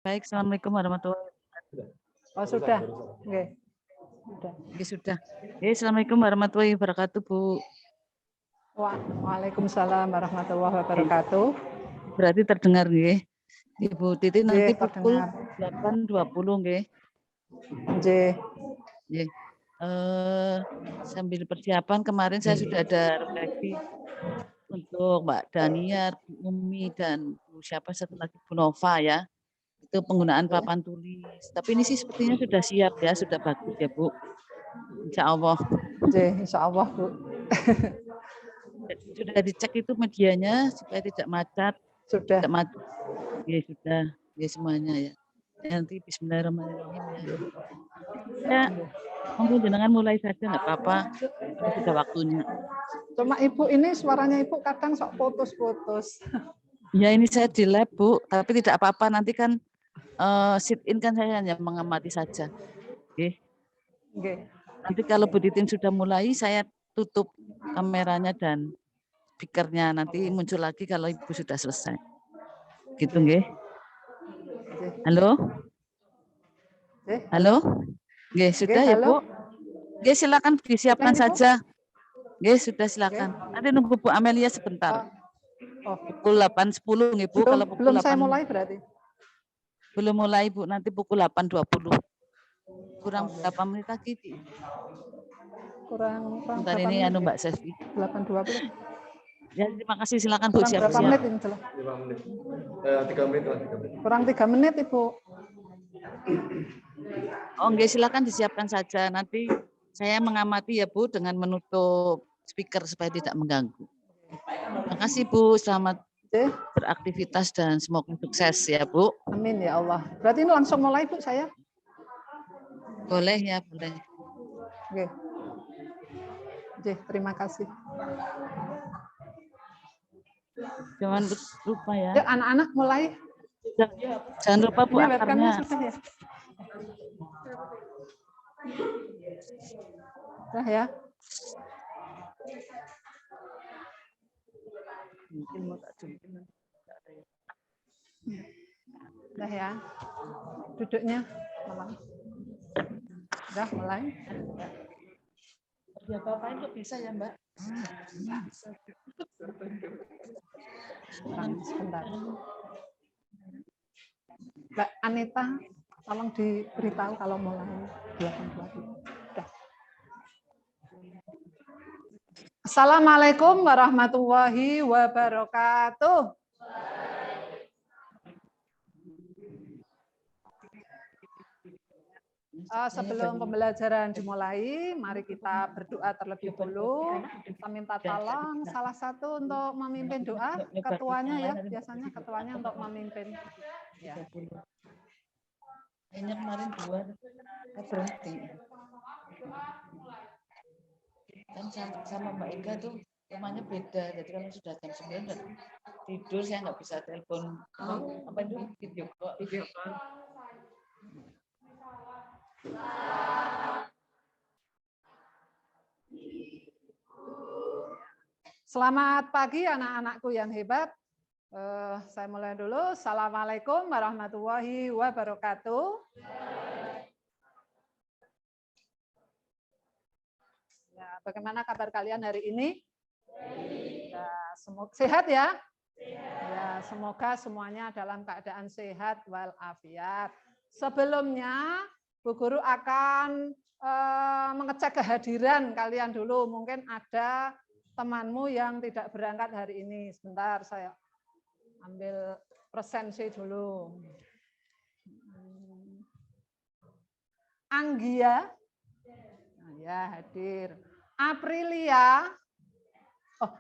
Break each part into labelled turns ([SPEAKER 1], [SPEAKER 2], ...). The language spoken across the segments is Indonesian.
[SPEAKER 1] Baik, assalamualaikum warahmatullahi wabarakatuh.
[SPEAKER 2] Oh sudah, oke. Sudah.
[SPEAKER 1] Ya, sudah. Assalamualaikum warahmatullahi wabarakatuh, Bu.
[SPEAKER 2] Waalaikumsalam warahmatullahi wabarakatuh.
[SPEAKER 1] Berarti terdengar nggih. Ibu Titi nanti pukul
[SPEAKER 2] terdengar.
[SPEAKER 1] 8.20 nggih.
[SPEAKER 2] Nggih.
[SPEAKER 1] Nggih. Sambil persiapan kemarin saya sudah ada refleksi untuk Mbak Daniar, Bu Umi dan Bu siapa satu lagi Bu Nova ya. Itu penggunaan papan tulis. Tapi ini sih sepertinya sudah siap ya, sudah bagus ya, Bu. Insya Allah.
[SPEAKER 2] Insya Allah, Bu.
[SPEAKER 1] Sudah dicek itu medianya supaya tidak macet.
[SPEAKER 2] Sudah.
[SPEAKER 1] Tidak macet. Ya sudah, ya semuanya ya. Nanti Bismillahirrahmanirrahim ya. Ya, monggo jenengan mulai saja nggak apa-apa. Sudah waktunya.
[SPEAKER 2] Cuma Ibu ini suaranya Ibu kadang sok putus-putus.
[SPEAKER 1] Ya ini saya di lab, Bu, tapi tidak apa-apa. Nanti kan sit in kan saya hanya mengamati saja. Oke. Nanti kalau Bu Titin sudah mulai, saya tutup kameranya dan speakernya. Nanti muncul lagi kalau Ibu sudah selesai. Gitu nggih. Halo? Halo? Nggih, sudah ya, Bu? Nggih, silakan disiapkan saja. Nggih, sudah silakan. Nanti nunggu Bu Amelia sebentar. Pukul 8.10 nggih, Bu. Kalau pukul 8
[SPEAKER 2] saya mulai berarti.
[SPEAKER 1] Belum mulai, Bu. Nanti pukul 8.20. Kurang berapa menit lagi?
[SPEAKER 2] Kurang
[SPEAKER 1] bentar ini anu Mbak Sevi.
[SPEAKER 2] 8.20.
[SPEAKER 1] Ya, terima kasih. Silakan Bu siap-siap.
[SPEAKER 2] Berapa menit ini?
[SPEAKER 3] 5 menit. 3 menit lah. 3 menit.
[SPEAKER 2] Kurang 3 menit, Ibu.
[SPEAKER 1] Oh, enggak, silakan disiapkan saja. Nanti saya mengamati ya, Bu, dengan menutup speaker supaya tidak mengganggu. Terima kasih, Bu. Selamat beraktivitas dan semoga sukses ya, Bu.
[SPEAKER 2] Amin ya Allah. Berarti ini langsung mulai, Bu, saya?
[SPEAKER 1] Boleh ya, boleh.
[SPEAKER 2] Oke. Oke, terima kasih.
[SPEAKER 1] Jangan lupa ya.
[SPEAKER 2] Yuk, anak-anak mulai.
[SPEAKER 1] Jangan lupa Bu akarnya.
[SPEAKER 2] Sudah ya. Sudah ya.
[SPEAKER 1] Mungkin mau tak jumpa.
[SPEAKER 2] Sudah ya. Duduknya. Sudah mulai.
[SPEAKER 1] Ya apa-apain kok bisa ya, Mbak?
[SPEAKER 2] Sebentar. Mbak Anita, tolong diberitahu kalau mulai 8.20. Assalamualaikum warahmatullahi wabarakatuh. Sebelum pembelajaran dimulai, mari kita berdoa terlebih dulu. Kita minta tolong salah satu untuk memimpin doa, ketuanya ya, biasanya ketuanya untuk memimpin. Ya.
[SPEAKER 1] Kayaknya kemarin 2 berhenti. Kan sama Mbak Ega tuh rumahnya beda, jadi kalau sudah jam 9 tidur saya nggak bisa telepon. Apa itu video call?
[SPEAKER 2] Selamat pagi anak-anakku yang hebat. Saya mulai dulu. Assalamualaikum warahmatullahi wabarakatuh. Ya, bagaimana kabar kalian hari ini? Ya, semoga sehat ya. Ya, semoga semuanya dalam keadaan sehat walafiat. Sebelumnya, Bu Guru akan mengecek kehadiran kalian dulu. Mungkin ada temanmu yang tidak berangkat hari ini. Sebentar, saya ambil presensi dulu. Anggia, ya hadir. Aprilia,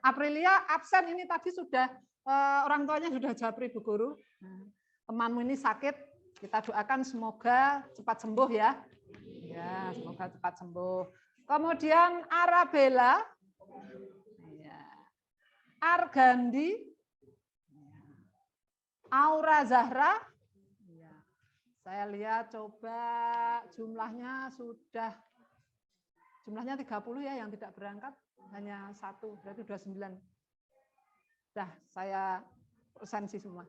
[SPEAKER 2] Aprilia absen ini tadi sudah orang tuanya sudah japri Bu Guru. Temanmu ini sakit, kita doakan semoga cepat sembuh ya. Ya, semoga cepat sembuh. Kemudian Arabella, Argandi, Aura Zahra. Saya lihat coba jumlahnya 30 ya yang tidak berangkat, hanya 1, berarti 29. Dah, saya presensi semua.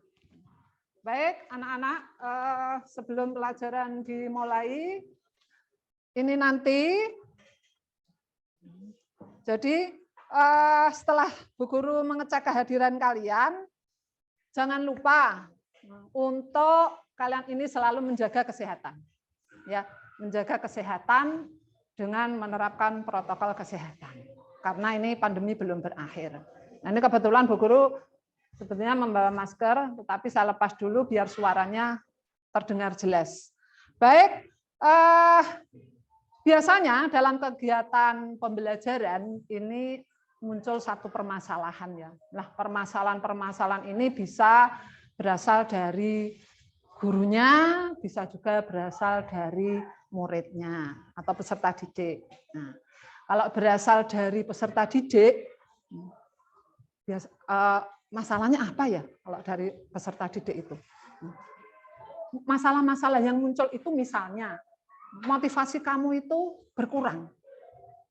[SPEAKER 2] Baik, anak-anak, sebelum pelajaran dimulai, ini nanti, jadi setelah Bu Guru mengecek kehadiran kalian, jangan lupa untuk kalian ini selalu menjaga kesehatan, ya, menjaga kesehatan dengan menerapkan protokol kesehatan, karena ini pandemi belum berakhir. Nah, ini kebetulan Bu Guru sebetulnya membawa masker, tetapi saya lepas dulu biar suaranya terdengar jelas. Baik, biasanya dalam kegiatan pembelajaran ini muncul satu permasalahan ya. Nah, permasalahan-permasalahan ini bisa berasal dari gurunya, bisa juga berasal dari muridnya atau peserta didik. Nah, kalau berasal dari peserta didik, masalahnya apa ya kalau dari peserta didik itu? Masalah-masalah yang muncul itu misalnya motivasi kamu itu berkurang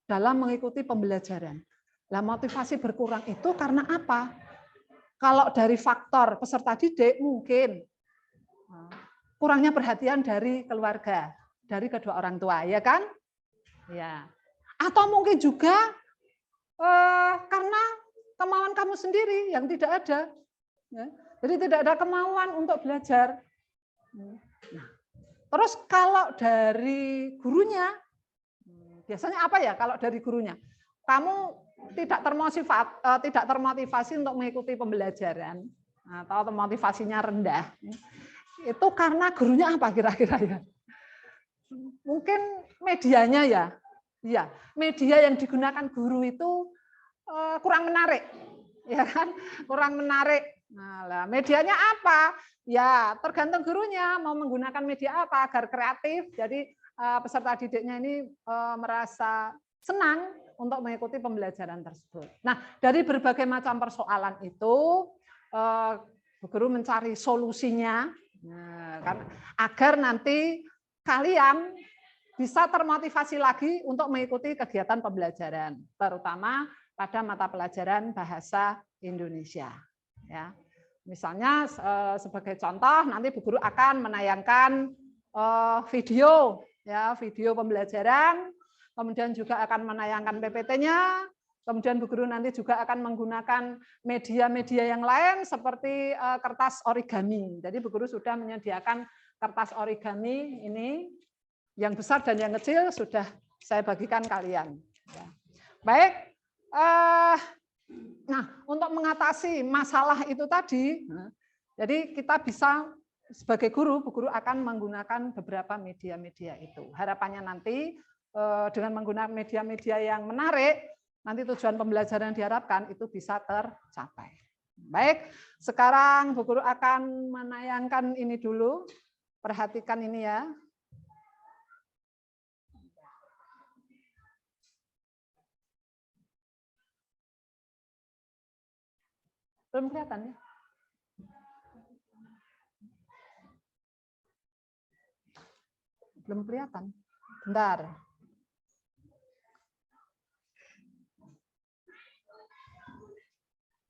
[SPEAKER 2] dalam mengikuti pembelajaran. Nah, motivasi berkurang itu karena apa? Kalau dari faktor peserta didik mungkin kurangnya perhatian dari keluarga, dari kedua orang tua, ya kan? Ya. Atau mungkin juga karena kemauan kamu sendiri yang tidak ada. Jadi tidak ada kemauan untuk belajar. Nah, terus kalau dari gurunya, biasanya apa ya kalau dari gurunya? Kamu tidak termotivasi untuk mengikuti pembelajaran, atau motivasinya rendah. Itu karena gurunya apa kira-kira ya? Mungkin medianya ya. Iya, media yang digunakan guru itu kurang menarik, ya kan? Kurang menarik. Nah, medianya apa? Ya, tergantung gurunya mau menggunakan media apa agar kreatif. Jadi peserta didiknya ini merasa senang untuk mengikuti pembelajaran tersebut. Nah, dari berbagai macam persoalan itu, guru mencari solusinya, agar nanti kalian bisa termotivasi lagi untuk mengikuti kegiatan pembelajaran, terutama pada mata pelajaran bahasa Indonesia. Ya, misalnya sebagai contoh, nanti Bu Guru akan menayangkan video, ya, video pembelajaran, kemudian juga akan menayangkan PPT-nya, kemudian Bu Guru nanti juga akan menggunakan media-media yang lain seperti kertas origami. Jadi Bu Guru sudah menyediakan kertas origami ini, yang besar dan yang kecil sudah saya bagikan kalian. Baik, nah untuk mengatasi masalah itu tadi, jadi kita bisa sebagai guru, Bu Guru akan menggunakan beberapa media-media itu. Harapannya nanti dengan menggunakan media-media yang menarik, nanti tujuan pembelajaran yang diharapkan itu bisa tercapai. Baik, sekarang Bu Guru akan menayangkan ini dulu. Perhatikan ini ya. Belum kelihatan ya? Belum kelihatan. Bentar.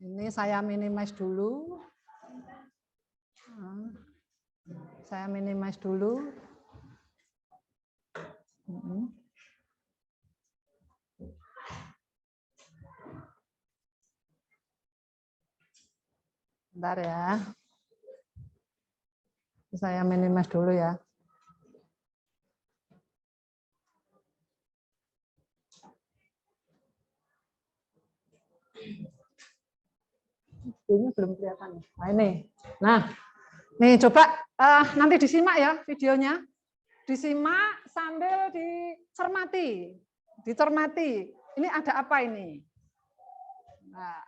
[SPEAKER 2] Ini saya minimize dulu. Saya minimize dulu. Bentar ya. Saya minimize dulu ya. Ini belum kelihatan. Nah, ini. Nah, nih coba nanti disimak ya videonya. Disimak sambil dicermati. Dicermati. Ini ada apa ini? Nah.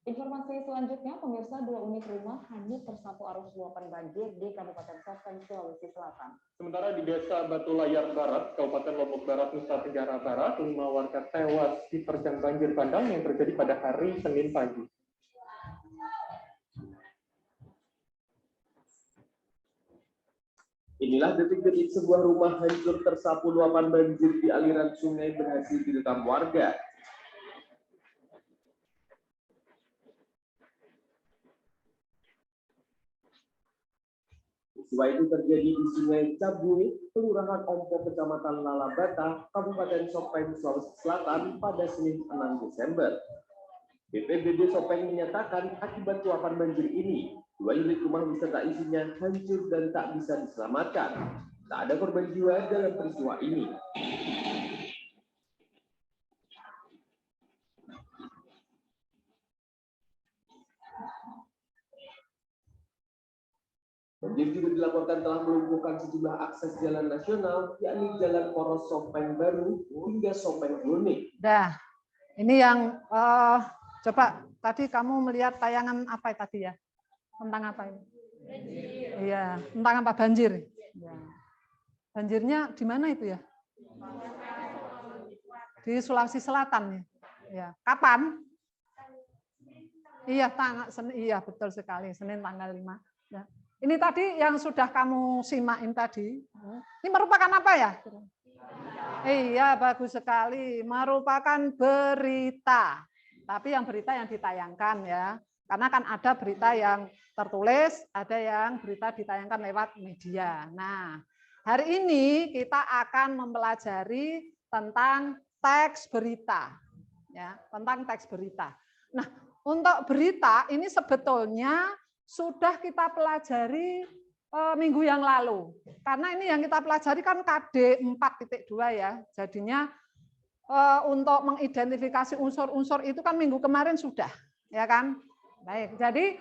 [SPEAKER 4] Informasi selanjutnya, pemirsa, 2 unit rumah hanyut tersapu arus luapan banjir di Kabupaten Klaten, Sulawesi Selatan.
[SPEAKER 3] Sementara di Desa Batu Layar Barat, Kabupaten Lombok Barat, Nusa Tenggara Barat, 5 warga tewas diterjang banjir bandang yang terjadi pada hari Senin pagi.
[SPEAKER 5] Inilah detik-detik sebuah rumah hancur tersapu luapan banjir di aliran sungai berhasil direkam warga. Peristiwa itu terjadi di Sungai Cabue, Kelurahan Ompo, Kecamatan Lalabata, Kabupaten Sopeng, Sulawesi Selatan pada Senin 6 Desember. BPBD Sopeng menyatakan akibat luapan banjir ini, 2 unit rumah beserta isinya hancur dan tak bisa diselamatkan. Tak ada korban jiwa dalam peristiwa ini. Banjir juga dilaporkan telah melumpuhkan sejumlah akses jalan nasional, yakni Jalan Poros Sopeng Baru hingga Sopeng Klunik.
[SPEAKER 2] Dah, ini yang coba tadi kamu melihat tayangan apa tadi ya? Tentang apa ini? Iya, tentang apa banjir? Ya. Banjirnya di mana itu ya? Di Sulawesi Selatan ya. Kapan? Iya, iya betul sekali, Senin tanggal 5. Ya. Ini tadi yang sudah kamu simakin tadi. Ini merupakan apa ya? Iya, bagus sekali. Merupakan berita. Tapi yang berita yang ditayangkan ya. Karena kan ada berita yang tertulis, ada yang berita ditayangkan lewat media. Nah, hari ini kita akan mempelajari tentang teks berita. Ya, tentang teks berita. Nah, untuk berita ini sebetulnya sudah kita pelajari minggu yang lalu. Karena ini yang kita pelajari kan KD 4.2 ya. Jadinya untuk mengidentifikasi unsur-unsur itu kan minggu kemarin sudah, ya kan? Baik. Jadi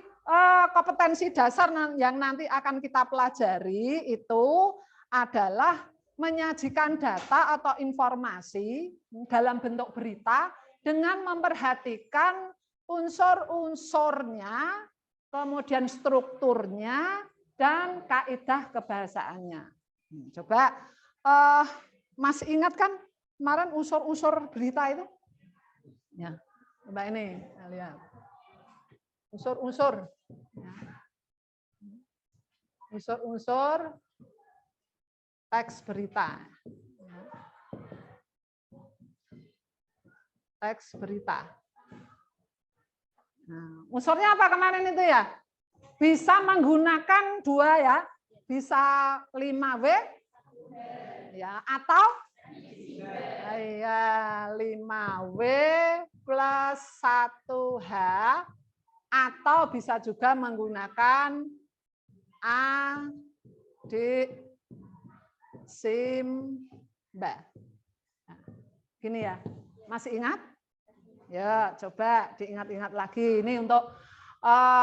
[SPEAKER 2] kompetensi dasar yang nanti akan kita pelajari itu adalah menyajikan data atau informasi dalam bentuk berita dengan memperhatikan unsur-unsurnya, kemudian strukturnya, dan kaidah kebahasaannya. Coba masih ingat kan kemarin unsur-unsur berita itu? Ya, coba ini lihat. Unsur-unsur. Unsur-unsur teks berita. Teks berita. Nah, unsurnya apa kemarin itu ya? Bisa menggunakan 2 ya, bisa 5W ya, atau ya 5W plus 1H, atau bisa juga menggunakan A, D, Sim, Mbak. Nah, gini ya, masih ingat? Ya, coba diingat-ingat lagi. Ini untuk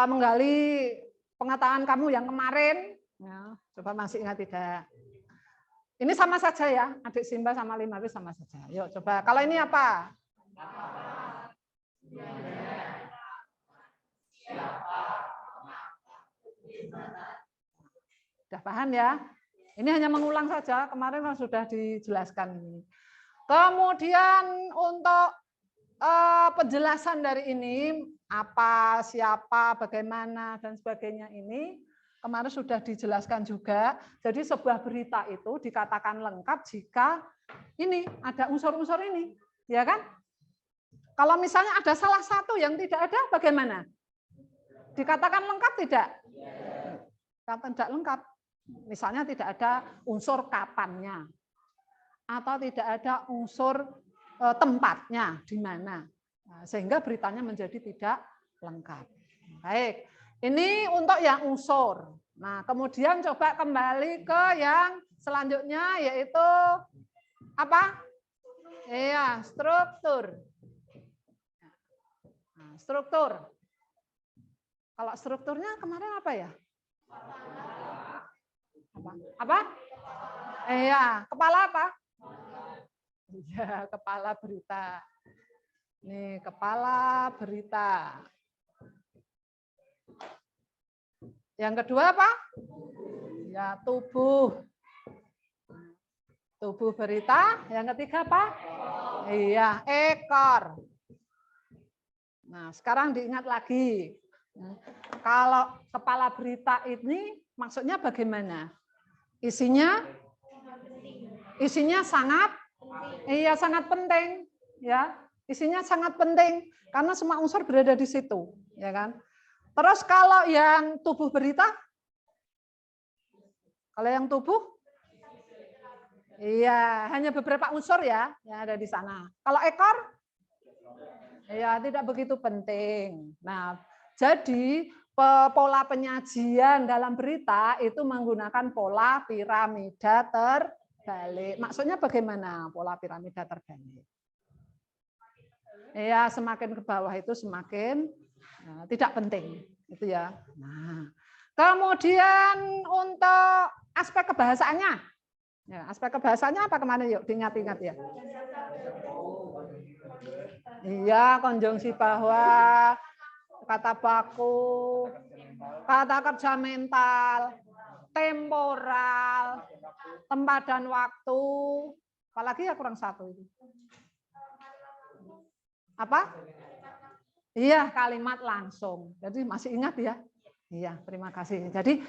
[SPEAKER 2] menggali pengetahuan kamu yang kemarin. Ya, coba masih ingat tidak? Ini sama saja ya, adik Simba sama 5W sama saja. Yuk coba, kalau ini apa? Sudah paham ya? Ini hanya mengulang saja, kemarin kan sudah dijelaskan ini. Kemudian untuk penjelasan dari ini, apa, siapa, bagaimana, dan sebagainya ini, kemarin sudah dijelaskan juga. Jadi sebuah berita itu dikatakan lengkap jika ini ada unsur-unsur ini, ya kan? Kalau misalnya ada salah satu yang tidak ada, bagaimana? Dikatakan lengkap tidak? Tidak lengkap. Misalnya tidak ada unsur kapannya, atau tidak ada unsur tempatnya di mana, sehingga beritanya menjadi tidak lengkap. Baik, ini untuk yang unsur. Nah, kemudian coba kembali ke yang selanjutnya, yaitu apa? Iya, struktur. Nah, struktur. Kalau strukturnya kemarin apa ya? Apa? Iya, kepala apa? Ya, kepala berita. Nih, kepala berita. Yang kedua apa? Ya, tubuh. Tubuh berita. Yang ketiga apa? Iya, ekor. Nah, sekarang diingat lagi. Kalau kepala berita ini maksudnya bagaimana? Isinya sangat sangat penting, ya. Isinya sangat penting karena semua unsur berada di situ, ya kan? Terus kalau yang tubuh berita Kalau yang tubuh? Iya, hanya beberapa unsur ya yang ada di sana. Kalau ekor? Ya, tidak begitu penting. Nah, jadi pola penyajian dalam berita itu menggunakan pola piramida terbalik. Maksudnya bagaimana pola piramida terbalik? Ya, semakin ke bawah itu semakin tidak penting, itu ya. Nah, kemudian untuk aspek kebahasaannya, ya, aspek kebahasaannya apa kemana yuk diingat-ingat ya. Iya, konjungsi bahwa, kata baku, kata kerja mental, temporal, tempat dan waktu, apalagi ya kurang satu itu. Apa? Iya, kalimat langsung. Jadi masih ingat ya? Iya, terima kasih. Jadi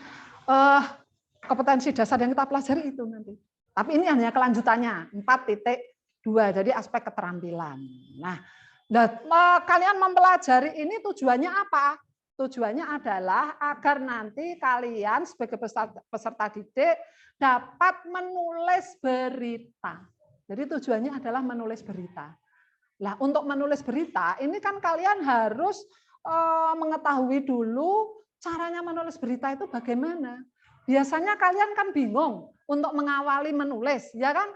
[SPEAKER 2] kompetensi dasar yang kita pelajari itu nanti. Tapi ini hanya kelanjutannya, 4.2, jadi aspek keterampilan. Nah, kalian mempelajari ini tujuannya apa? Tujuannya adalah agar nanti kalian sebagai peserta didik dapat menulis berita. Jadi tujuannya adalah menulis berita. Nah, untuk menulis berita, ini kan kalian harus mengetahui dulu caranya menulis berita itu bagaimana. Biasanya kalian kan bingung untuk mengawali menulis, ya kan?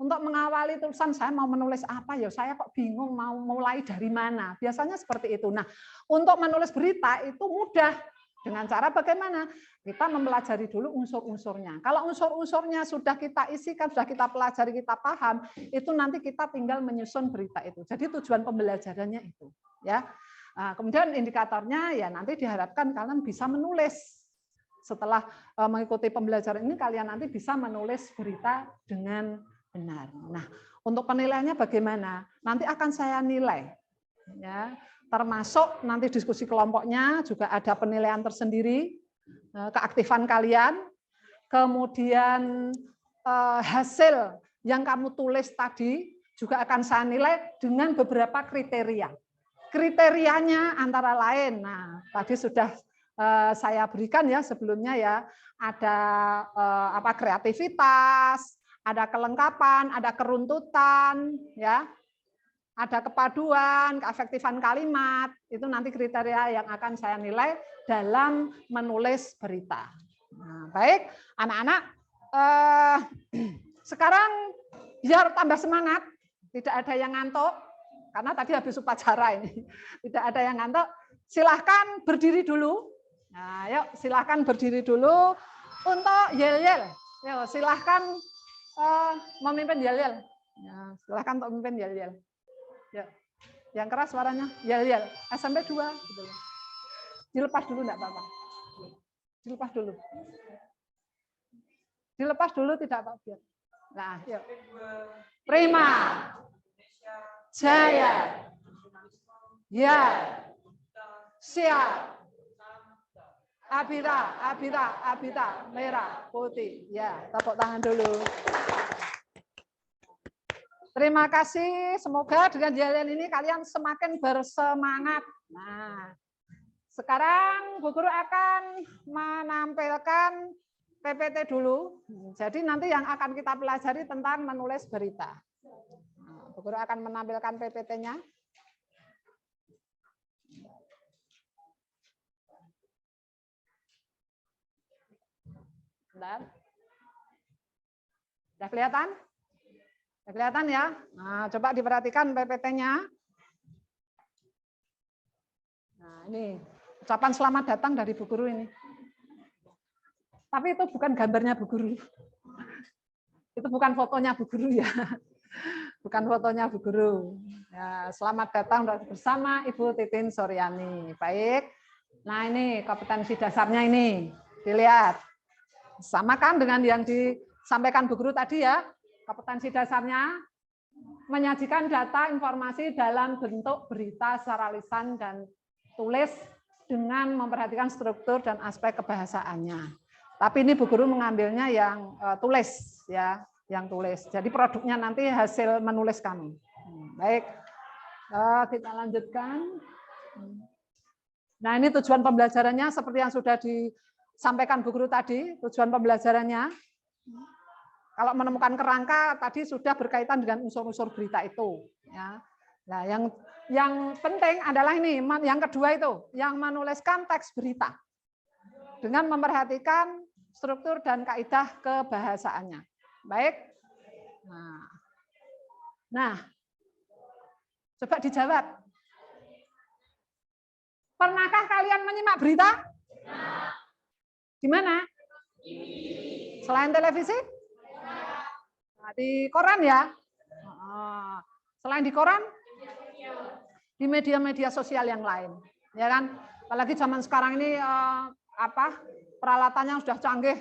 [SPEAKER 2] Untuk mengawali tulisan saya mau menulis apa ya, saya kok bingung mau mulai dari mana. Biasanya seperti itu. Nah, untuk menulis berita itu mudah. Dengan cara bagaimana? Kita mempelajari dulu unsur-unsurnya. Kalau unsur-unsurnya sudah kita isikan, sudah kita pelajari, kita paham, itu nanti kita tinggal menyusun berita itu. Jadi tujuan pembelajarannya itu, ya. Nah, kemudian indikatornya ya nanti diharapkan kalian bisa menulis. Setelah mengikuti pembelajaran ini, kalian nanti bisa menulis berita dengan benar. Nah, untuk penilaiannya bagaimana? Nanti akan saya nilai, ya. Termasuk nanti diskusi kelompoknya juga ada penilaian tersendiri, keaktifan kalian, kemudian hasil yang kamu tulis tadi juga akan saya nilai dengan beberapa kriteria. Kriterianya antara lain, nah tadi sudah saya berikan ya sebelumnya ya, ada kreativitas, ada kelengkapan, ada keruntutan, ya. Ada kepaduan, keefektifan kalimat, itu nanti kriteria yang akan saya nilai dalam menulis berita. Nah, baik, anak-anak, sekarang biar tambah semangat, tidak ada yang ngantuk, karena tadi habis upacara ini, tidak ada yang ngantuk, silahkan berdiri dulu. Nah, yuk silahkan berdiri dulu untuk yel-yel. Yuk, silahkan memimpin yel-yel. Ya, silahkan untuk memimpin yel-yel. Ya, yang keras suaranya, yel-yel. SMP 2. Gitu. Dilepas dulu enggak apa-apa. Dilepas dulu. Dilepas dulu tidak apa-apa. Nah, yuk. Prima. Jaya. Ya. Siap. Abira, abira, abita, merah, putih. Ya, tepuk tangan dulu. Terima kasih, semoga dengan jalan ini kalian semakin bersemangat. Nah, sekarang Bu Guru akan menampilkan PPT dulu. Jadi nanti yang akan kita pelajari tentang menulis berita. Bu Guru akan menampilkan PPT-nya. Bentar. Sudah kelihatan? Kelihatan ya? Nah, coba diperhatikan PPT-nya. Nah, ini ucapan selamat datang dari Bu Guru ini. Tapi itu bukan gambarnya Bu Guru. Itu bukan fotonya Bu Guru ya. Bukan fotonya Bu Guru. Ya, selamat datang bersama Ibu Titin Suryani. Baik. Nah, ini kompetensi dasarnya ini. Dilihat. Sama kan dengan yang disampaikan Bu Guru tadi ya. Kompetensi dasarnya menyajikan data informasi dalam bentuk berita secara lisan dan tulis dengan memperhatikan struktur dan aspek kebahasaannya. Tapi ini Bu Guru mengambilnya yang tulis ya, yang tulis. Jadi produknya nanti hasil menulis kami. Baik, kita lanjutkan. Nah, ini tujuan pembelajarannya seperti yang sudah sampaikan Bu Guru tadi, tujuan pembelajarannya. Kalau menemukan kerangka tadi sudah berkaitan dengan unsur-unsur berita itu. Ya. Nah, yang penting adalah ini, yang kedua itu, yang menuliskan teks berita dengan memperhatikan struktur dan kaidah kebahasaannya. Baik. Nah, coba dijawab. Pernahkah kalian menyimak berita? Di mana? Selain televisi? Nah, di koran ya? Selain di koran? Di media-media sosial yang lain. Ya kan? Apalagi zaman sekarang ini peralatannya sudah canggih.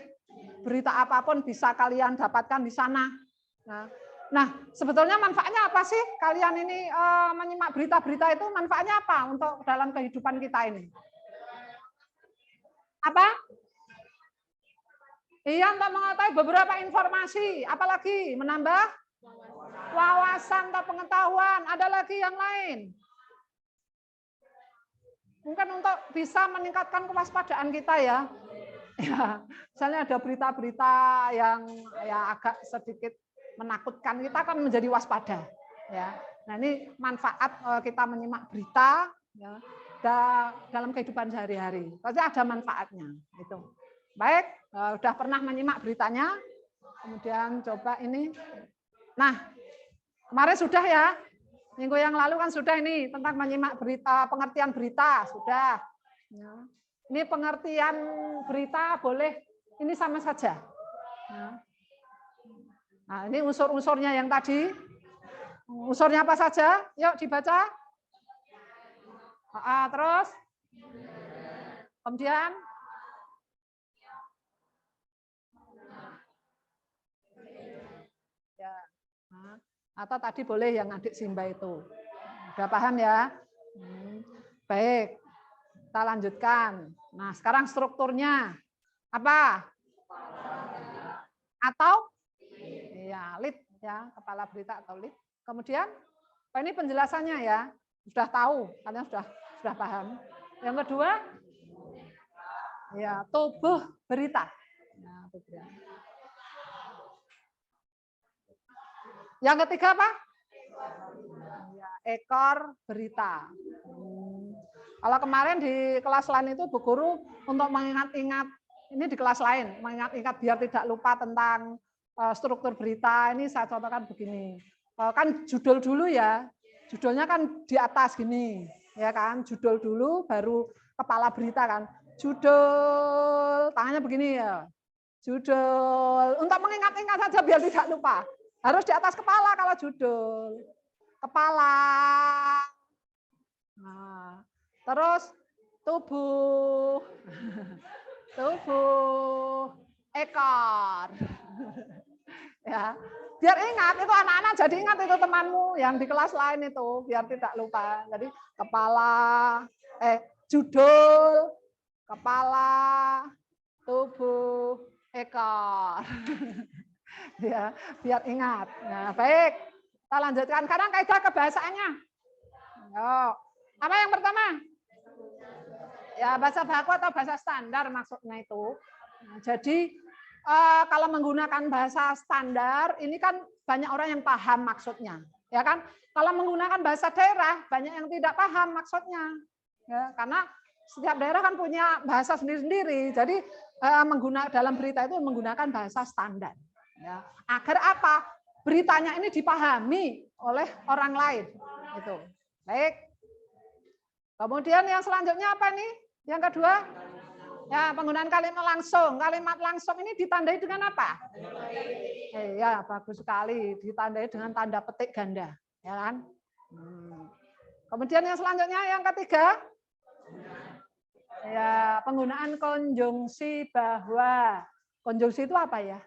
[SPEAKER 2] Berita apapun bisa kalian dapatkan di sana. Nah, sebetulnya manfaatnya apa sih? Kalian ini menyimak berita-berita itu manfaatnya apa untuk dalam kehidupan kita ini? Apa? Iya, untuk mengetahui beberapa informasi. Apalagi menambah wawasan atau pengetahuan. Ada lagi yang lain. Mungkin untuk bisa meningkatkan kewaspadaan kita ya. Ya, misalnya ada berita-berita yang ya agak sedikit menakutkan, kita akan menjadi waspada. Ya, nah ini manfaat kita menyimak berita ya, dalam kehidupan sehari-hari. Pasti ada manfaatnya. Itu. Baik, sudah pernah menyimak beritanya, kemudian coba ini. Nah, kemarin sudah ya, minggu yang lalu kan sudah ini tentang menyimak berita, pengertian berita sudah. Ya. Ini pengertian berita boleh ini sama saja. Ya. Nah, ini unsur-unsurnya yang tadi. Unsurnya apa saja? Yuk dibaca. Terus. Kemudian. Ya. Nah, atau tadi boleh yang adik Simba itu. Udah paham ya? Baik. Kita lanjutkan. Nah, sekarang strukturnya. Apa? Atau? Ya, lead ya, kepala berita atau lead. Kemudian, ini penjelasannya ya, sudah tahu, kalian sudah paham. Yang kedua, ya tubuh berita. Nah, yang ketiga apa? Ya, ekor berita. Kalau kemarin di kelas lain itu Bu Guru untuk mengingat-ingat, ini di kelas lain, mengingat-ingat biar tidak lupa tentang struktur berita, ini saya contohkan begini. Kan judul dulu ya, judulnya kan di atas gini, ya kan, judul dulu baru kepala berita kan. Judul, tangannya begini ya, judul, untuk mengingat-ingat saja biar tidak lupa. Harus di atas kepala kalau judul. Kepala. Nah, terus tubuh. Tubuh, ekor. Ya, biar ingat itu anak-anak, jadi ingat itu temanmu yang di kelas lain itu biar tidak lupa. Jadi kepala, judul, kepala, tubuh, ekor. Ya, biar ingat. Nah, baik. Kita lanjutkan. Sekarang kaidah kebahasaannya. Yuk. Apa yang pertama? Ya, bahasa baku atau bahasa standar maksudnya itu. Nah, jadi kalau menggunakan bahasa standar, ini kan banyak orang yang paham maksudnya, ya kan? Kalau menggunakan bahasa daerah, banyak yang tidak paham maksudnya, ya, karena setiap daerah kan punya bahasa sendiri-sendiri. Jadi dalam berita itu menggunakan bahasa standar, ya. Agar apa? Beritanya ini dipahami oleh orang lain, itu. Baik. Kemudian yang selanjutnya apa nih? Yang kedua? Ya, penggunaan kalimat langsung. Kalimat langsung ini ditandai dengan apa? Ya, bagus sekali. Ditandai dengan tanda petik ganda, ya kan? Kemudian yang selanjutnya yang ketiga, ya penggunaan konjungsi bahwa. Konjungsi itu apa ya?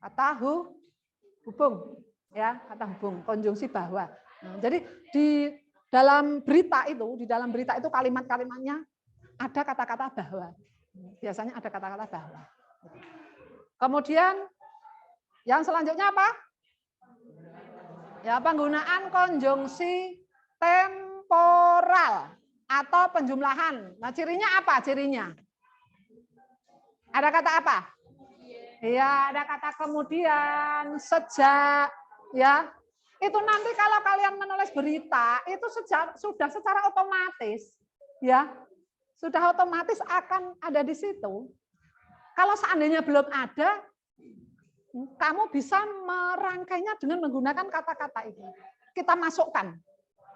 [SPEAKER 2] Kata hubung, ya kata hubung. Konjungsi bahwa. Jadi di dalam berita itu kalimat-kalimatnya ada kata-kata bahwa. Biasanya ada kata-kata bahwa. Kemudian yang selanjutnya apa? Ya, penggunaan konjungsi temporal atau penjumlahan. Nah, cirinya apa? Cirinya Ada kata apa? Iya, ada kata kemudian, sejak, ya. Itu nanti kalau kalian menulis berita, itu sudah secara otomatis, ya. Sudah otomatis akan ada di situ. Kalau seandainya belum ada, kamu bisa merangkainya dengan menggunakan kata-kata itu. Kita masukkan.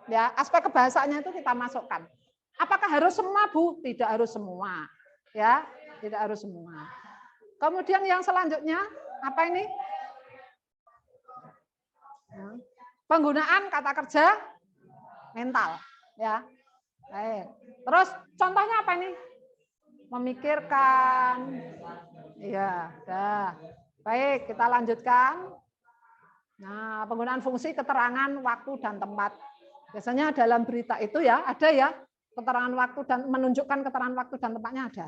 [SPEAKER 2] Ya, aspek kebahasaannya itu kita masukkan. Apakah harus semua, Bu? Tidak harus semua. Ya, tidak harus semua. Kemudian yang selanjutnya, apa ini? Penggunaan kata kerja mental, ya. Baik. Terus contohnya apa ini? Memikirkan. Iya, dah. Baik, kita lanjutkan. Nah, penggunaan fungsi keterangan waktu dan tempat. Biasanya dalam berita itu ya, ada ya, keterangan waktu dan menunjukkan keterangan waktu dan tempatnya ada.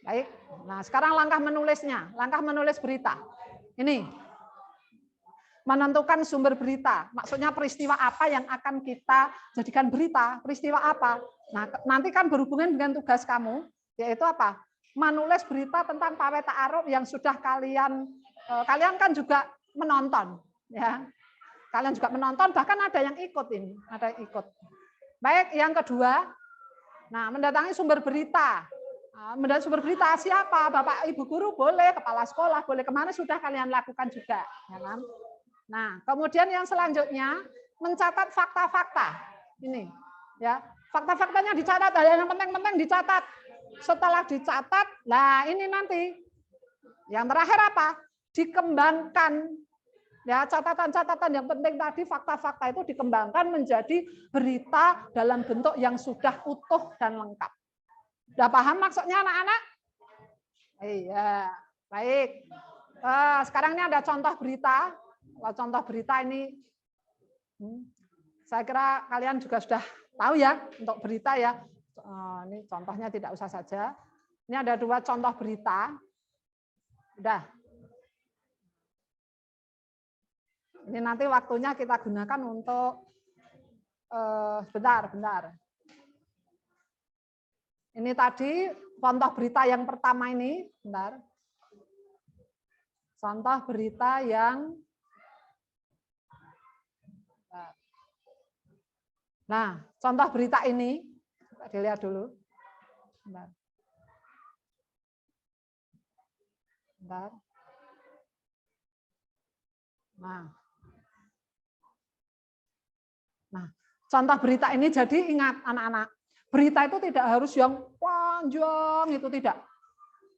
[SPEAKER 2] Baik. Nah, sekarang langkah menulisnya, langkah menulis berita. Ini. Menentukan sumber berita. Maksudnya peristiwa apa yang akan kita jadikan berita, peristiwa apa. Nah, nanti kan berhubungan dengan tugas kamu, yaitu apa? Menulis berita tentang pawai ta'aruf yang sudah kalian kan juga menonton, ya. Kalian juga menonton, bahkan ada yang ikut ini, ada yang ikut. Baik, yang kedua, nah, mendatangi sumber berita. Mendatangi sumber berita siapa? Bapak Ibu guru boleh, kepala sekolah boleh, kemana sudah kalian lakukan juga, ya kan? Nah, kemudian yang selanjutnya mencatat fakta-fakta. Ini, ya, fakta-faktanya dicatat, ada yang penting-penting dicatat. Setelah dicatat, nah ini nanti yang terakhir apa? Dikembangkan. Ya, catatan-catatan yang penting tadi, fakta-fakta itu dikembangkan menjadi berita dalam bentuk yang sudah utuh dan lengkap. Sudah paham maksudnya anak-anak? Iya, baik. Sekarang ini ada contoh berita. Kalau contoh berita ini, saya kira kalian juga sudah tahu ya untuk berita ya. Ini contohnya tidak usah saja. Ini ada 2 contoh berita. Udah. Ini nanti waktunya kita gunakan untuk bentar. Ini tadi contoh berita yang pertama ini, bentar. Contoh berita yang Nah, contoh berita ini, dilihat dulu. Bentar. Nah, contoh berita ini jadi ingat anak-anak, berita itu tidak harus yang panjang, itu tidak.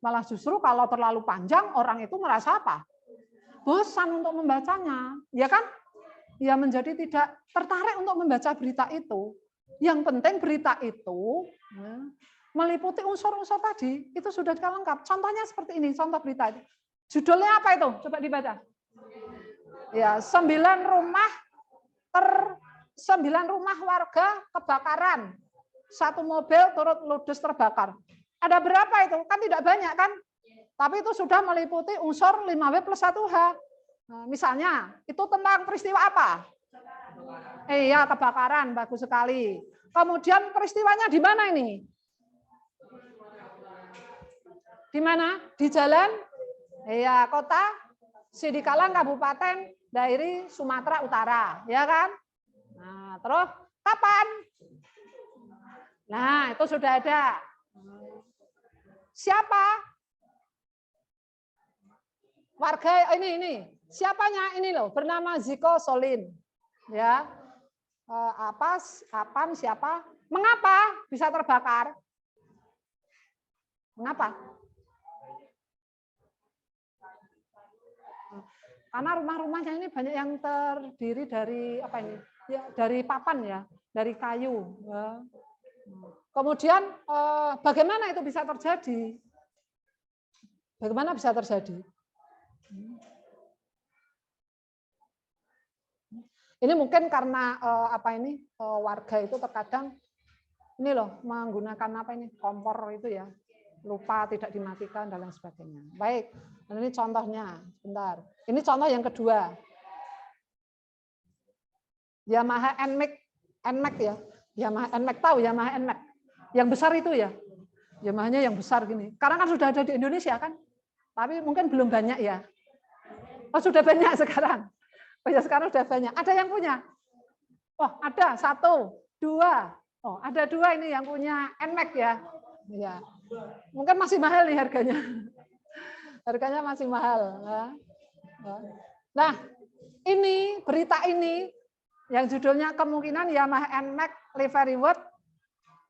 [SPEAKER 2] Malah justru kalau terlalu panjang, orang itu merasa apa? Bosan untuk membacanya, ya kan? Ya menjadi tidak tertarik untuk membaca berita itu. Yang penting berita itu meliputi unsur-unsur tadi, itu sudah lengkap. Contohnya seperti ini, contoh berita itu. Judulnya apa itu? Coba dibaca. Ya, 9 rumah warga kebakaran. 1 mobil turut ludes terbakar. Ada berapa itu? Kan tidak banyak kan? Tapi itu sudah meliputi unsur 5W+1H. Nah, misalnya, itu tentang peristiwa apa? Iya, kebakaran, bagus sekali. Kemudian peristiwanya di mana ini? Di mana? Di jalan? Iya, kota Sidikalang, Kabupaten Dairi, Sumatera Utara, ya kan? Nah, terus kapan? Nah, itu sudah ada. Siapa? Warga ini. Siapanya ini loh, bernama Ziko Solin. Ya. Kapan, siapa? Mengapa bisa terbakar? Mengapa? Karena rumah-rumahnya ini banyak yang terdiri dari apa ini? Ya, dari papan ya, dari kayu. Ya. Kemudian bagaimana itu bisa terjadi? Bagaimana bisa terjadi? Ini mungkin karena warga itu terkadang ini loh menggunakan apa ini kompor itu ya, lupa tidak dimatikan dan lain sebagainya. Baik, dan ini contohnya. Bentar. Ini contoh yang kedua. Yamaha NMAX ya. Yamaha NMAX, tahu Yamaha NMAX? Yang besar itu ya. Yamaha-nya yang besar gini. Sekarang kan sudah ada di Indonesia kan? Tapi mungkin belum banyak ya. Oh, sudah banyak sekarang. Oh ya, sekarang sudah banyak. Ada yang punya? Oh, ada 1, 2. Oh, ada 2 ini yang punya NMAX ya. Ya. Mungkin masih mahal nih harganya. Harganya masih mahal. Nah, ini berita ini yang judulnya kemungkinan Yamaha NMAX Livery World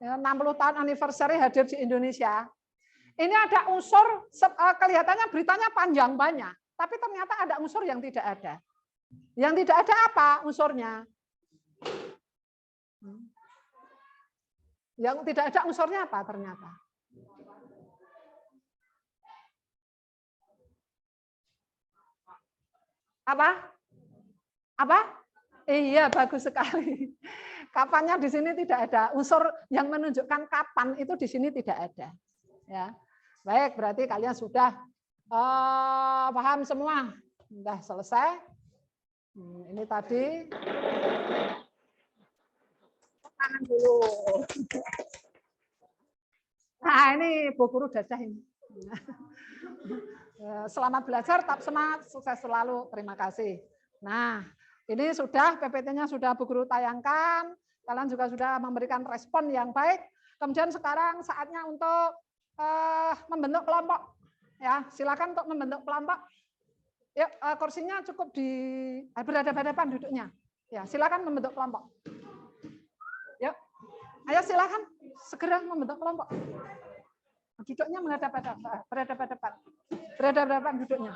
[SPEAKER 2] 60 tahun anniversary hadir di Indonesia. Ini ada unsur, kelihatannya beritanya panjang banyak, tapi ternyata ada unsur yang tidak ada. Yang tidak ada apa unsurnya? Yang tidak ada unsurnya apa ternyata? Apa? Apa? Iya, bagus sekali. Kapannya di sini tidak ada. Unsur yang menunjukkan kapan itu di sini tidak ada. Ya. Baik, berarti kalian sudah paham semua. Sudah selesai. Ini tadi. Tangan dulu. Nah, ini Bu Guru dadah ini. Selamat belajar, tetap semangat, sukses selalu. Terima kasih. Nah, ini sudah PPT-nya sudah Bu Guru tayangkan. Kalian juga sudah memberikan respon yang baik. Kemudian sekarang saatnya untuk membentuk kelompok. Ya, silakan untuk membentuk kelompok. Yuk, kursinya cukup berhadapan-hadapan duduknya. Ya, silakan membentuk kelompok. Yuk, ayo silakan segera membentuk kelompok. Duduknya berhadapan duduknya.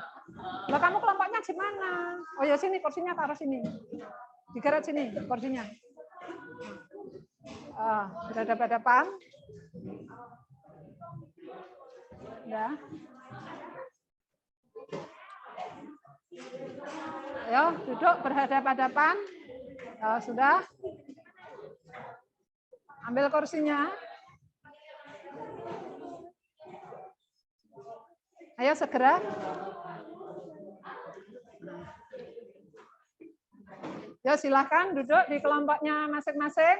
[SPEAKER 2] Lah kamu kelompoknya gimana? Oh ya sini kursinya taruh sini. Digeret sini kursinya. Berhadapan. Ya. Ayo duduk berhadapan-hadapan. Sudah. Ambil kursinya. Ayo segera. Ya silakan duduk di kelompoknya masing-masing.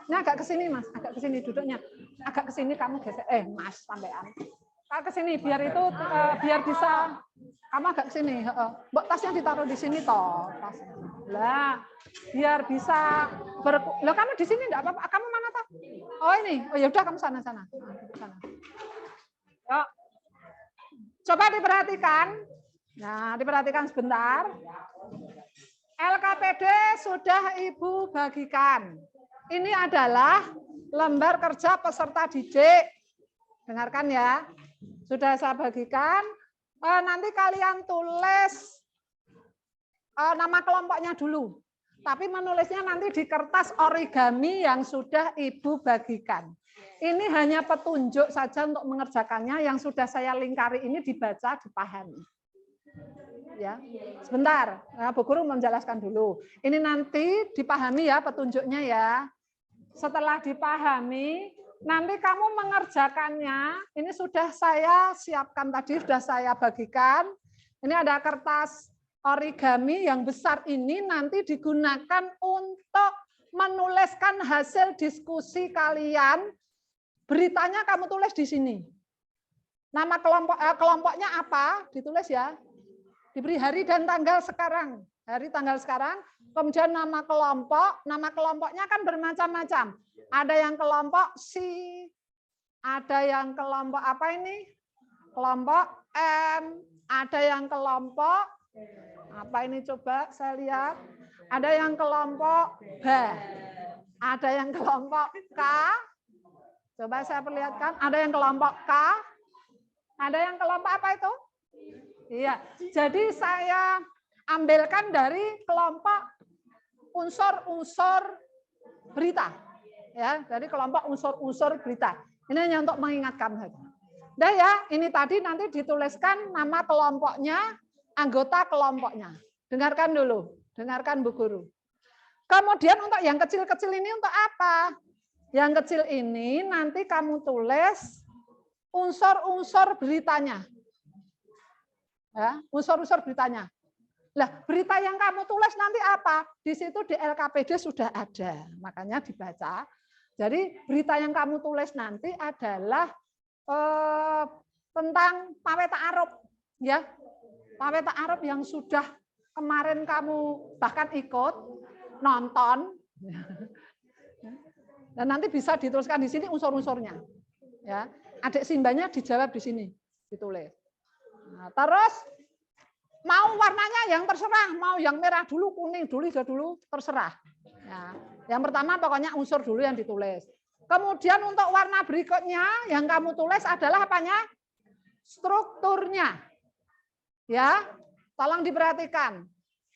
[SPEAKER 2] Ini agak ke sini Mas, agak ke sini duduknya. Agak ke sini kamu geser. Mas sampean. Ke sini biar itu biar bisa kamu agak ke sini. Mbak tasnya ditaruh di sini toh. Tas. Lah, biar bisa Lah kamu di sini enggak apa-apa. Kamu mana toh? Oh ini. Oh ya udah kamu sana-sana. Sana. Yuk. Coba diperhatikan. Nah, diperhatikan sebentar. LKPD sudah Ibu bagikan. Ini adalah lembar kerja peserta didik. Dengarkan ya. Sudah saya bagikan. Nanti kalian tulis nama kelompoknya dulu. Tapi menulisnya nanti di kertas origami yang sudah Ibu bagikan. Ini hanya petunjuk saja untuk mengerjakannya, yang sudah saya lingkari ini dibaca, dipahami. Ya, sebentar, Bu Guru menjelaskan dulu. Ini nanti dipahami ya petunjuknya ya. Setelah dipahami, nanti kamu mengerjakannya. Ini sudah saya siapkan tadi, sudah saya bagikan. Ini ada kertas origami yang besar ini nanti digunakan untuk menuliskan hasil diskusi kalian. Beritanya kamu tulis di sini. Nama kelompoknya apa? Ditulis ya. Diberi hari dan tanggal sekarang. Hari tanggal sekarang. Kemudian nama kelompoknya kan bermacam-macam. Ada yang kelompok C, ada yang kelompok apa ini? Kelompok M, ada yang kelompok apa ini coba saya lihat. Ada yang kelompok B, ada yang kelompok K. Coba saya perlihatkan, ada yang kelompok K, ada yang kelompok apa itu? Iya, jadi saya ambilkan dari kelompok unsur-unsur berita. Ya, dari kelompok unsur-unsur berita. Ini hanya untuk mengingatkan saja. Nah ya, ini tadi nanti dituliskan nama kelompoknya, anggota kelompoknya. Dengarkan dulu, dengarkan Bu Guru. Kemudian untuk yang kecil-kecil ini untuk apa? Yang kecil ini nanti kamu tulis unsur-unsur beritanya. Ya, unsur-unsur beritanya. Lah, berita yang kamu tulis nanti apa? Di situ di LKPD sudah ada, makanya dibaca. Jadi berita yang kamu tulis nanti adalah tentang pawe ta'aruf ya. Pawe ta'aruf yang sudah kemarin kamu bahkan ikut nonton. Dan nanti bisa dituliskan di sini unsur-unsurnya. Ya. Adik simbanya dijawab di sini, ditulis. Nah, terus mau warnanya yang terserah, mau yang merah dulu, kuning dulu, hijau dulu, terserah. Ya. Yang pertama pokoknya unsur dulu yang ditulis. Kemudian untuk warna berikutnya yang kamu tulis adalah apanya? Strukturnya. Ya, tolong diperhatikan.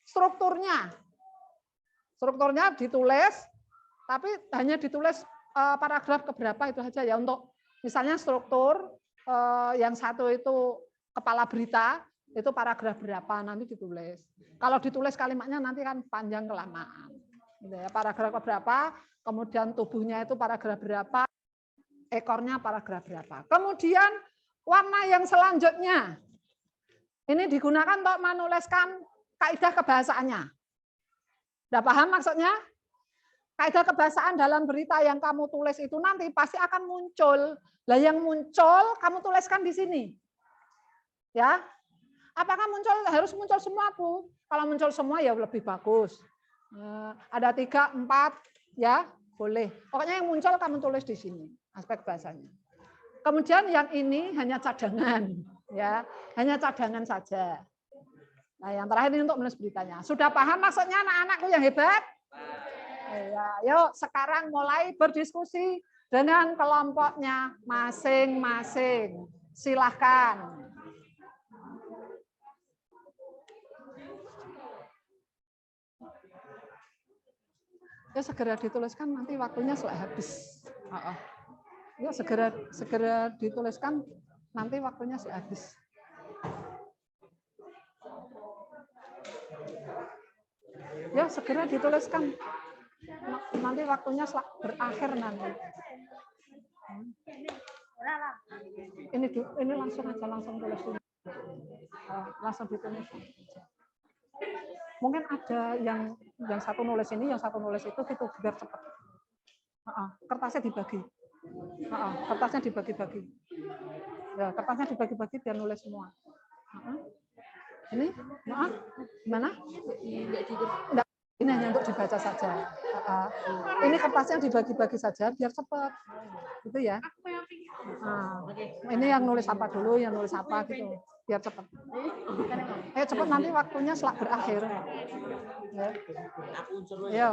[SPEAKER 2] Strukturnya. Strukturnya ditulis, tapi hanya ditulis paragraf keberapa itu saja ya. Untuk misalnya struktur yang satu itu kepala berita, itu paragraf berapa nanti ditulis. Kalau ditulis kalimatnya nanti kan panjang kelamaan. Gitu ya, paragraf berapa, kemudian tubuhnya itu paragraf berapa, ekornya paragraf berapa. Kemudian warna yang selanjutnya ini digunakan untuk menuliskan kaidah kebahasaannya. Sudah paham maksudnya? Kaidah kebahasaan dalam berita yang kamu tulis itu nanti pasti akan muncul. Lah yang muncul kamu tuliskan di sini. Ya. Apakah harus muncul semua, Bu? Kalau muncul semua ya lebih bagus. Ada 3, 4 ya, boleh. Pokoknya yang muncul kamu tulis di sini aspek bahasanya. Kemudian yang ini hanya cadangan, ya, hanya cadangan saja. Nah, yang terakhir ini untuk menulis beritanya. Sudah paham maksudnya anak-anakku yang hebat? Ya, yuk sekarang mulai berdiskusi dengan kelompoknya masing-masing. Silahkan. Ya segera dituliskan, nanti waktunya sudah habis. Ya segera dituliskan, nanti waktunya sudah habis. Ya segera dituliskan, nanti waktunya berakhir nanti. Ini langsung aja, langsung tulis dulu. Langsung ditulis. Mungkin ada yang satu nulis ini, yang satu nulis itu biar cepat. Kertasnya dibagi. Kertasnya dibagi-bagi. Ya, kertasnya dibagi-bagi biar nulis semua. Ini, gimana? Enggak, ini hanya untuk dibaca saja. Ini kertasnya dibagi-bagi saja biar cepat. Gitu ya. Ini yang nulis apa dulu, yang nulis apa gitu. Biar cepat. Cepat nanti waktunya berakhir. Ya. Ya,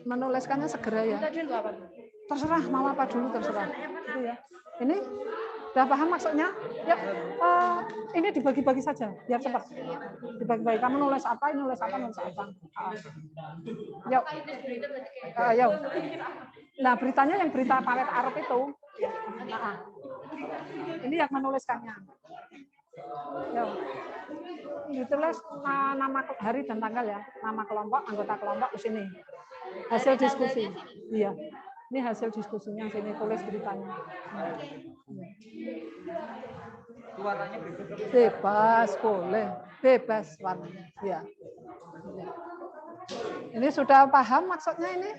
[SPEAKER 2] menuliskannya segera ya. Terserah mau apa dulu terserah. Gitu ya. Ini udah paham maksudnya? Ya, ini dibagi-bagi saja biar cepat. Dibagi-bagi. Kamu nulis apa, nulis apa, nulis apa. Yuk. Yuk. Nah, beritanya yang berita pawe ta'aruf itu. Ini yang menuliskannya. Yuk. Ditulis nama hari dan tanggal ya. Nama kelompok, anggota kelompok di sini. Hasil diskusi. Iya. Ini hasil diskusinya sini, tulis beritanya.
[SPEAKER 6] Warnanya
[SPEAKER 2] bebas, boleh. Bebas warnanya. Ya. Ini sudah paham maksudnya ini?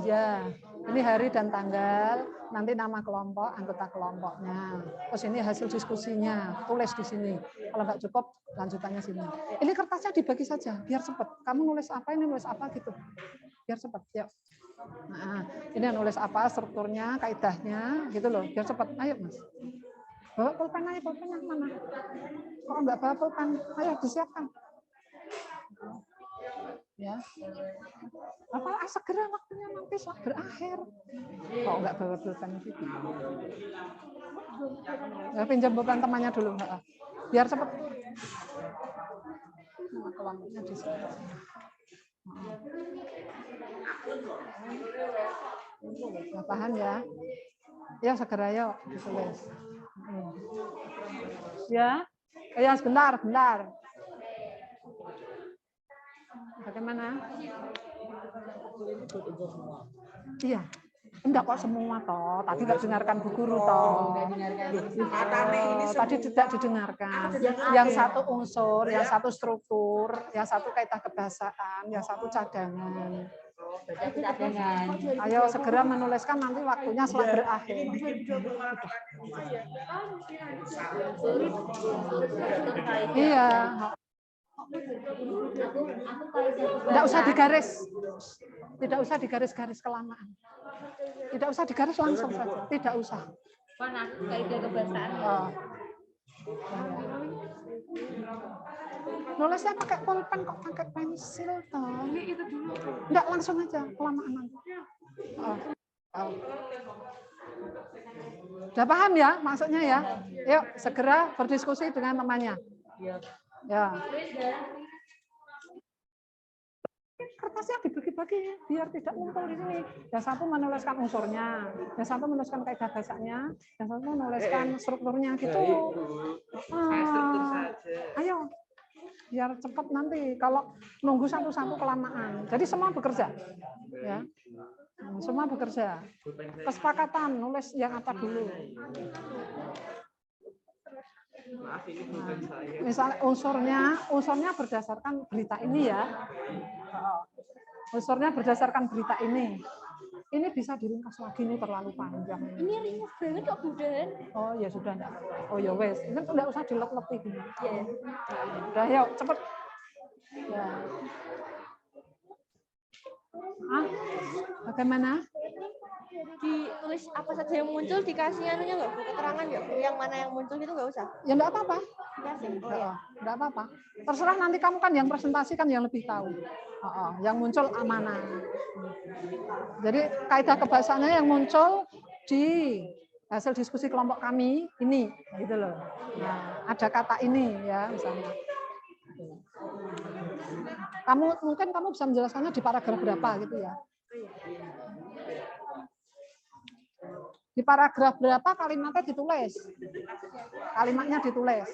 [SPEAKER 2] Iya. Ini hari dan tanggal, nanti nama kelompok, anggota kelompoknya. Terus ini hasil diskusinya, tulis di sini. Kalau nggak cukup, lanjutannya sini. Ini kertasnya dibagi saja, biar cepat. Kamu nulis apa, ini nulis apa gitu. Biar cepat, yuk. Nah, ini nulis apa, strukturnya, kaidahnya, gitu loh. Biar cepat. Ayo, Mas. Bawa pulpen aja, pulpennya mana? Kok nggak bawa pulpen? Ayo, disiapkan. Ya, apa segera waktunya nanti berakhir. Kok nggak bawa pulpen itu? Ya, pinjam pulpen temannya dulu, biar cepat. Kelompoknya di sini. Nah, paham ya? Ya segera yuk ditulis. Ya, ya sebentar. Bagaimana? Iya. Enggak kok semua toh. Tadi enggak dengarkan Bu Guru toh. Tadi tidak didengarkan. Yang satu unsur, yang satu struktur, yang satu kaidah kebahasaan, yang satu cadangan. Ayo segera menuliskan, nanti waktunya setelah berakhir. Iya. Tidak usah digaris. Tidak usah digaris-garis kelamaan. Tidak usah digaris, langsung saja. Tidak usah.
[SPEAKER 4] Mana kaidah kebahasaan?
[SPEAKER 2] Nulisnya pakai pulpen kok pakai pensil toh. Ini itu dulu. Enggak, langsung aja, kelamaan nanti. Udah paham ya maksudnya ya? Yuk segera berdiskusi dengan temannya. Ya. Kertasnya dibagi-bagi biar tidak ngumpul di sini. Yang satu menuliskan unsurnya, yang satu menuliskan kaidah bahasanya, yang satu menuliskan strukturnya gitu. Ayo, biar cepat nanti. Kalau nunggu satu-satu kelamaan. Jadi semua bekerja, ya. Semua bekerja. Kesepakatan nulis yang apa dulu.
[SPEAKER 6] Maaf, ini bukan saya.
[SPEAKER 2] Misalnya unsurnya berdasarkan berita ini ya. Unsurnya berdasarkan berita ini. Ini bisa diringkas lagi, ini terlalu panjang.
[SPEAKER 4] Ini ringkas banget kok Budan.
[SPEAKER 2] Oh ya sudah enggak. Oh ya wes, ini enggak usah dilep-lepi gini.
[SPEAKER 4] Iya.
[SPEAKER 2] Udah yuk cepet. Ya. Bagaimana?
[SPEAKER 4] Ditulis apa saja yang muncul, dikasih anunya nggak, Bu, keterangan nggak, Bu, yang mana yang muncul gitu nggak usah?
[SPEAKER 2] Ya enggak apa-apa.
[SPEAKER 4] Dikasih.
[SPEAKER 2] Enggak apa-apa. Terserah nanti kamu kan yang presentasi kan yang lebih tahu. Yang muncul mana. Jadi kaidah kebahasaannya yang muncul di hasil diskusi kelompok kami ini, gitu loh. Nah, ada kata ini ya misalnya. Mungkin kamu bisa menjelaskannya di paragraf berapa gitu ya. Di paragraf berapa kalimatnya ditulis. Kalimatnya ditulis.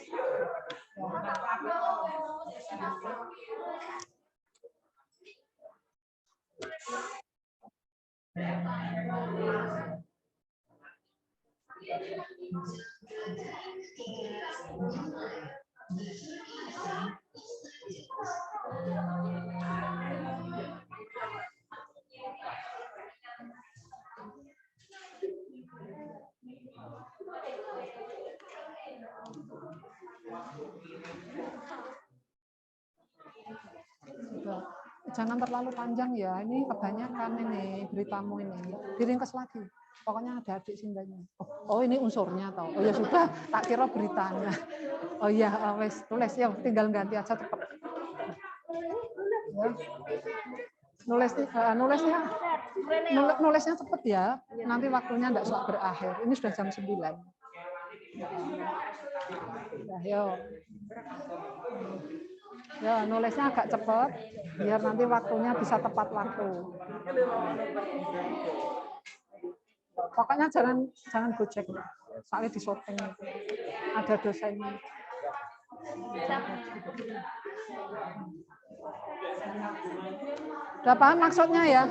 [SPEAKER 2] Jangan terlalu panjang ya, ini kebanyakan ini beritamu ini. Diringkas lagi. Pokoknya ada adik sindanya. Oh ini unsurnya tau. Oh ya sudah, tak kira beritanya. Oh iya, wes tulis ya, tinggal ganti aja cepat. Ya. Nulisnya cepet ya. Nanti waktunya enggak usah berakhir. Ini sudah jam 9. Nah, yuk. Ya, nulisnya agak cepat biar nanti waktunya bisa tepat waktu. Pokoknya jangan gojek. Soalnya di shopping ada dosennya. Udah paham maksudnya ya?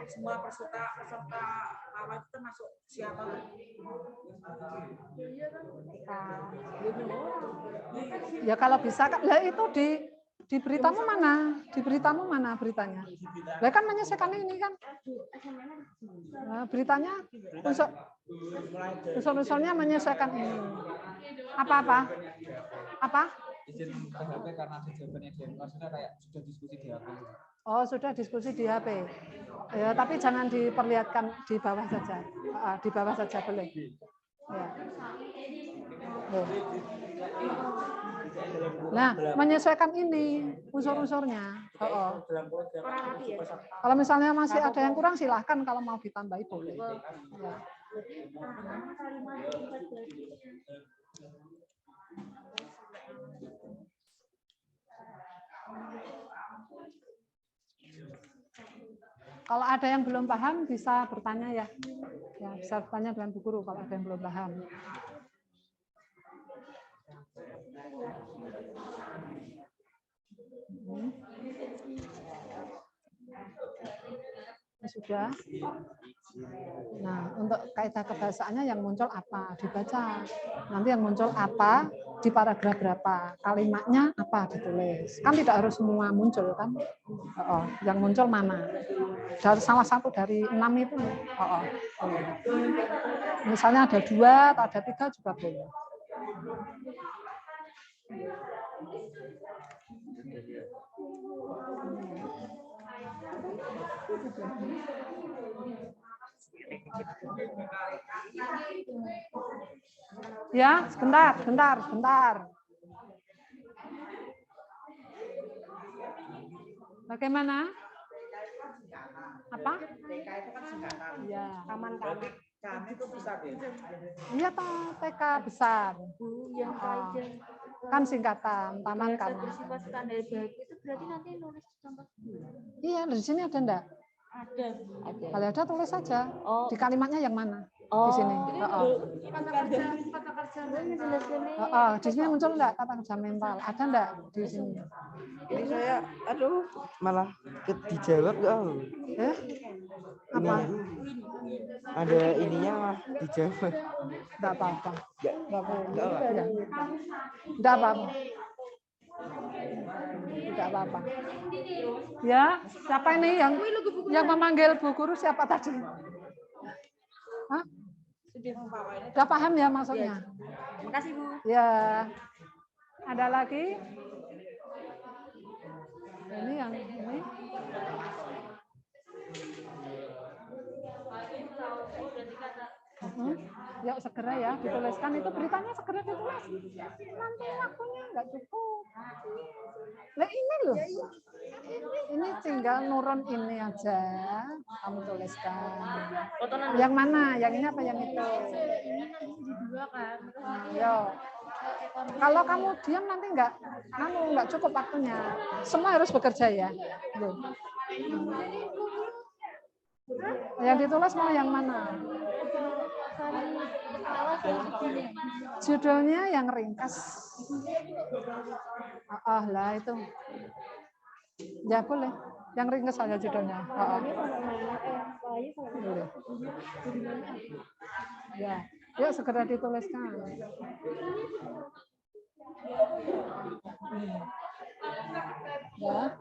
[SPEAKER 7] Semua peserta awal itu masuk siapa?
[SPEAKER 2] Ya kalau bisa, lah itu di beritamu mana? Di beritamu mana beritanya? Lah kan menyelesaikan ini kan. Nah, beritanya unsur-unsurnya menyesuaikan ini. Apa?
[SPEAKER 6] Izin ke HP karena ada jawabannya dia. Maksudnya kayak sudah diskusi di HP.
[SPEAKER 2] Oh, sudah diskusi di HP. Ya, tapi jangan diperlihatkan di bawah saja. Di bawah saja boleh. Ya. Nah, menyesuaikan ini unsur-unsurnya. Kalau misalnya masih ada yang kurang, silahkan kalau mau ditambahi boleh. Ya. Kalau ada yang belum paham bisa bertanya ya. Ya, bisa bertanya dengan Bu Guru kalau ada yang belum paham. Sudah. Nah, untuk kaidah kebahasaannya yang muncul apa? Dibaca. Nanti yang muncul apa, di paragraf berapa, kalimatnya apa ditulis. Kan tidak harus semua muncul kan. Yang muncul mana? Dari salah satu dari 6 itu. Misalnya ada 2 atau ada 3 juga boleh. Ya, sebentar. Bagaimana? Apa?
[SPEAKER 7] TK itu kan singkatan.
[SPEAKER 2] Ya.
[SPEAKER 7] Berarti kami itu bisa deh.
[SPEAKER 2] Iya, TK besar.
[SPEAKER 8] Yang kajian
[SPEAKER 2] Kan singkatan, taman
[SPEAKER 8] bahasa
[SPEAKER 2] kanan.
[SPEAKER 8] bersifat standar baku itu berarti nanti nulis di tempat
[SPEAKER 2] Iya, di sini ada enggak?
[SPEAKER 8] ada.
[SPEAKER 2] Kalau ada tulis saja.
[SPEAKER 8] Oh.
[SPEAKER 2] Di kalimatnya yang mana?
[SPEAKER 8] Oh.
[SPEAKER 2] Di sini. Di sini muncul enggak kata kerja mental? Ada enggak di sini?
[SPEAKER 9] Ini saya, aduh, malah dijawab enggak?
[SPEAKER 2] Apa?
[SPEAKER 9] Ada ininya mah dijawab.
[SPEAKER 2] Enggak apa-apa. Enggak apa-apa. Ya, siapa ini yang memanggil Bu Guru siapa tadi? Hah? Sudah paham ya maksudnya?
[SPEAKER 8] Makasih Bu.
[SPEAKER 2] Ya. Ada lagi? Ini yang ini. Ya segera ya dituliskan, itu beritanya segera ditulis. Nanti waktunya nggak cukup. Nah ini loh. Ini tinggal nurun ini aja. Kamu tuliskan. Yang mana? Yang ini apa yang itu?
[SPEAKER 8] Ini nanti jadi 2 kan.
[SPEAKER 2] Yo. Kalau kamu diam nanti nggak cukup waktunya. Semua harus bekerja ya. Loh. Yang ditulis mau yang mana? Judulnya yang ringkas. Lah itu. Ya boleh. Yang ringkas saja judulnya. Boleh. Ya. Yuk segera dituliskan. Ya.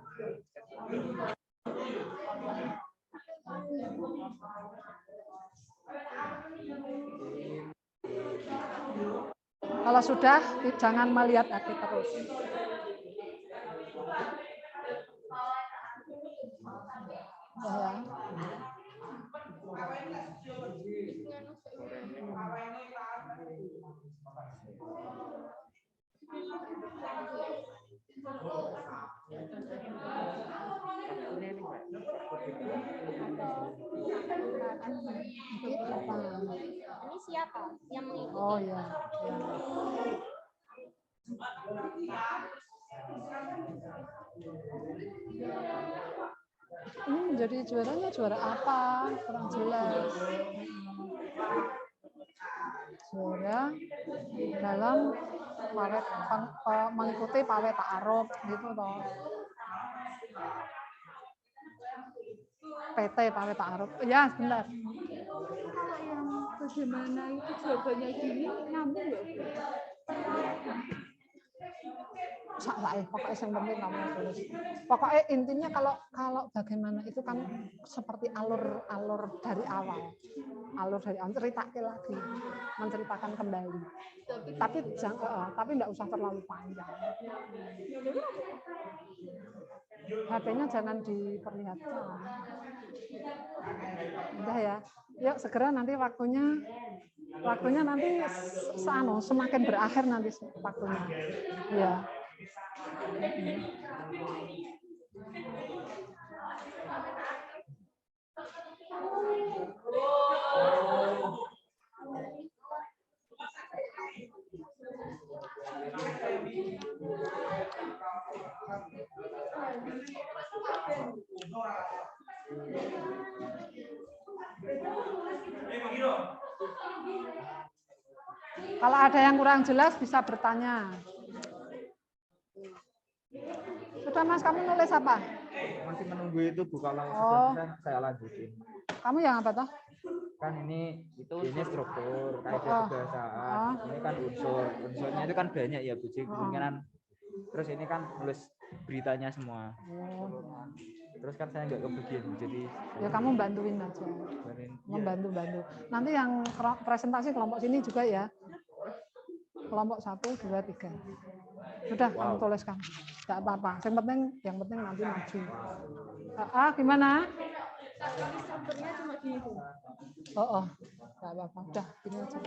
[SPEAKER 2] Kalau sudah, jangan melihat aku terus. Ya.
[SPEAKER 8] Ini siapa yang mengikuti?
[SPEAKER 2] Oh ya. Jadi juaranya juara apa? Kurang jelas. Juara dalam mengikuti pawe ta'aruf gitu toh. PT pawe ta'aruf. Ya, sebentar.
[SPEAKER 8] Kalau yang bagaimana itu jawabannya gini nyambung nggak?
[SPEAKER 2] Pokoknya yang penting kamu tulis. Pokoknya intinya kalau bagaimana itu kan seperti alur dari awal. Ceritakan lagi, menceritakan kembali. Tapi enggak usah terlalu panjang. HP-nya jangan diperlihatkan. Udah ya. Yuk segera nanti waktunya nanti semakin berakhir nanti waktunya. Ya. Kalau ada yang kurang jelas bisa bertanya. Sudah Mas, kamu nulis apa?
[SPEAKER 6] Masih menunggu itu Bu, kalau
[SPEAKER 2] Oh.
[SPEAKER 6] sudah saya lanjutin.
[SPEAKER 2] Kamu yang apa toh?
[SPEAKER 6] Kan ini struktur, kaidah kebahasaan. Ini kan unsurnya itu kan banyak ya Bu. Kemungkinan terus ini kan nulis beritanya semua. Terus kan saya nggak kebagian, jadi
[SPEAKER 2] ya kamu bantuin aja, membantu. Nanti yang presentasi kelompok sini juga ya, kelompok 1, 2, 3. Sudah kamu tuliskan, nggak apa-apa. Yang penting nanti maju. Gimana?
[SPEAKER 8] Strukturnya cuma gini tuh.
[SPEAKER 2] Nggak apa-apa. Udah, gini aja.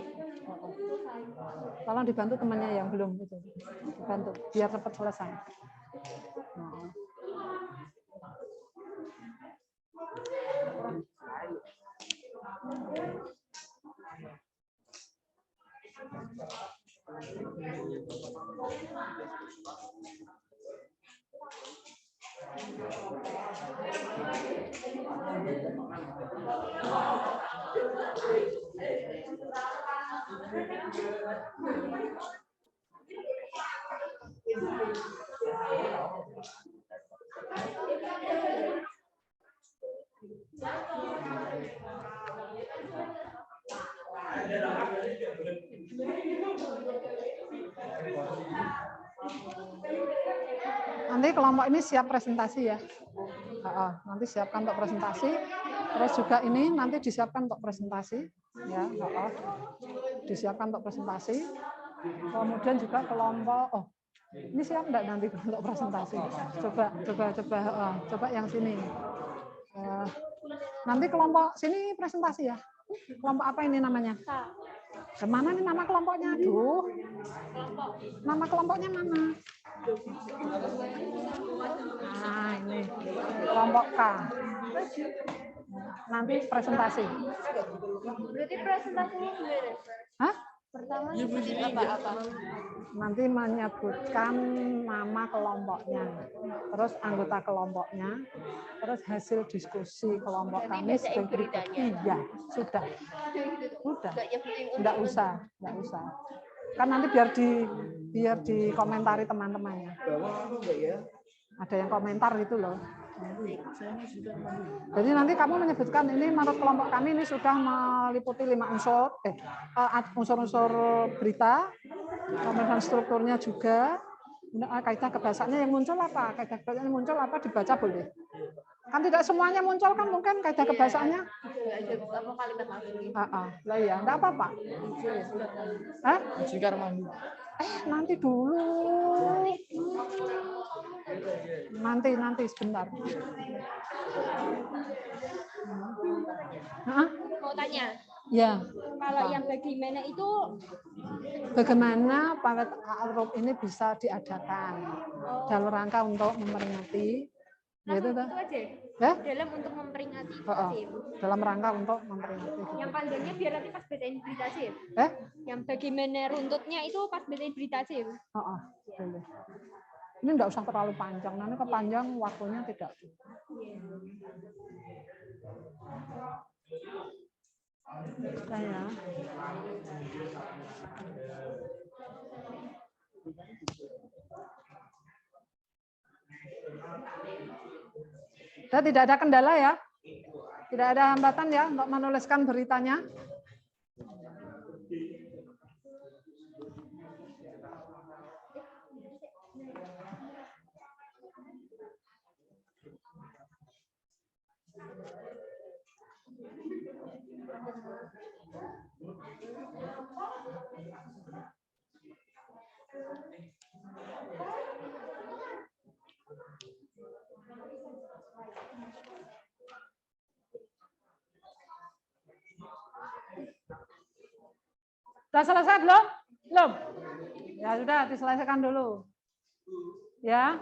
[SPEAKER 2] Tolong dibantu temannya yang belum itu, dibantu biar cepat selesai. Nanti kelompok ini siap presentasi ya. Nanti siapkan untuk presentasi. Terus juga ini nanti disiapkan untuk presentasi. Ya, disiapkan untuk presentasi. Kemudian juga kelompok. Ini siap enggak nanti untuk presentasi? Coba yang sini. Nanti kelompok sini presentasi ya. Kelompok apa ini namanya? Kemana nih nama kelompoknya? Aduh. Nama kelompoknya mana? Nah, ini kelompok K. Nanti presentasi.
[SPEAKER 8] Berarti presentasinya gimana?
[SPEAKER 2] Hah?
[SPEAKER 8] Pertama apa?
[SPEAKER 2] Nanti menyebutkan nama kelompoknya, terus anggota kelompoknya, terus hasil diskusi kelompok kami sebagai berikut. Iya, sudah. Enggak usah. Kan nanti biar dikomentari teman-temannya. Ada yang komentar gitu loh. Jadi nanti kamu menyebutkan ini menurut kelompok kami ini sudah meliputi 5 unsur berita, kemudian strukturnya juga, kaidah kebahasaannya yang muncul apa? Kaidah kebahasaannya yang muncul apa dibaca boleh. Kan tidak semuanya muncul kan mungkin kaidah kebahasaannya. Lah ya, enggak apa-apa. Nanti dulu. Nanti sebentar.
[SPEAKER 8] Mau tanya.
[SPEAKER 2] Ya.
[SPEAKER 8] Kalau yang bagaimana itu
[SPEAKER 2] bagaimana Paket Al-Rub ini bisa diadakan dalam rangka untuk memperingati gitu tuh. Ya?
[SPEAKER 8] Dalam untuk memperingati
[SPEAKER 2] dalam rangka untuk memperingati.
[SPEAKER 8] Yang panjangnya biar nanti pas bacain berita sih. Yang bagaimana runtutnya itu pas bacain berita sih.
[SPEAKER 2] Boleh. Ini enggak usah terlalu panjang, nanti kepanjang waktunya tidak. Ya. Tidak ada kendala ya? Tidak ada hambatan ya untuk menuliskan beritanya? Sudah selesai belum? Belum? Ya sudah, diselesaikan dulu. Ya.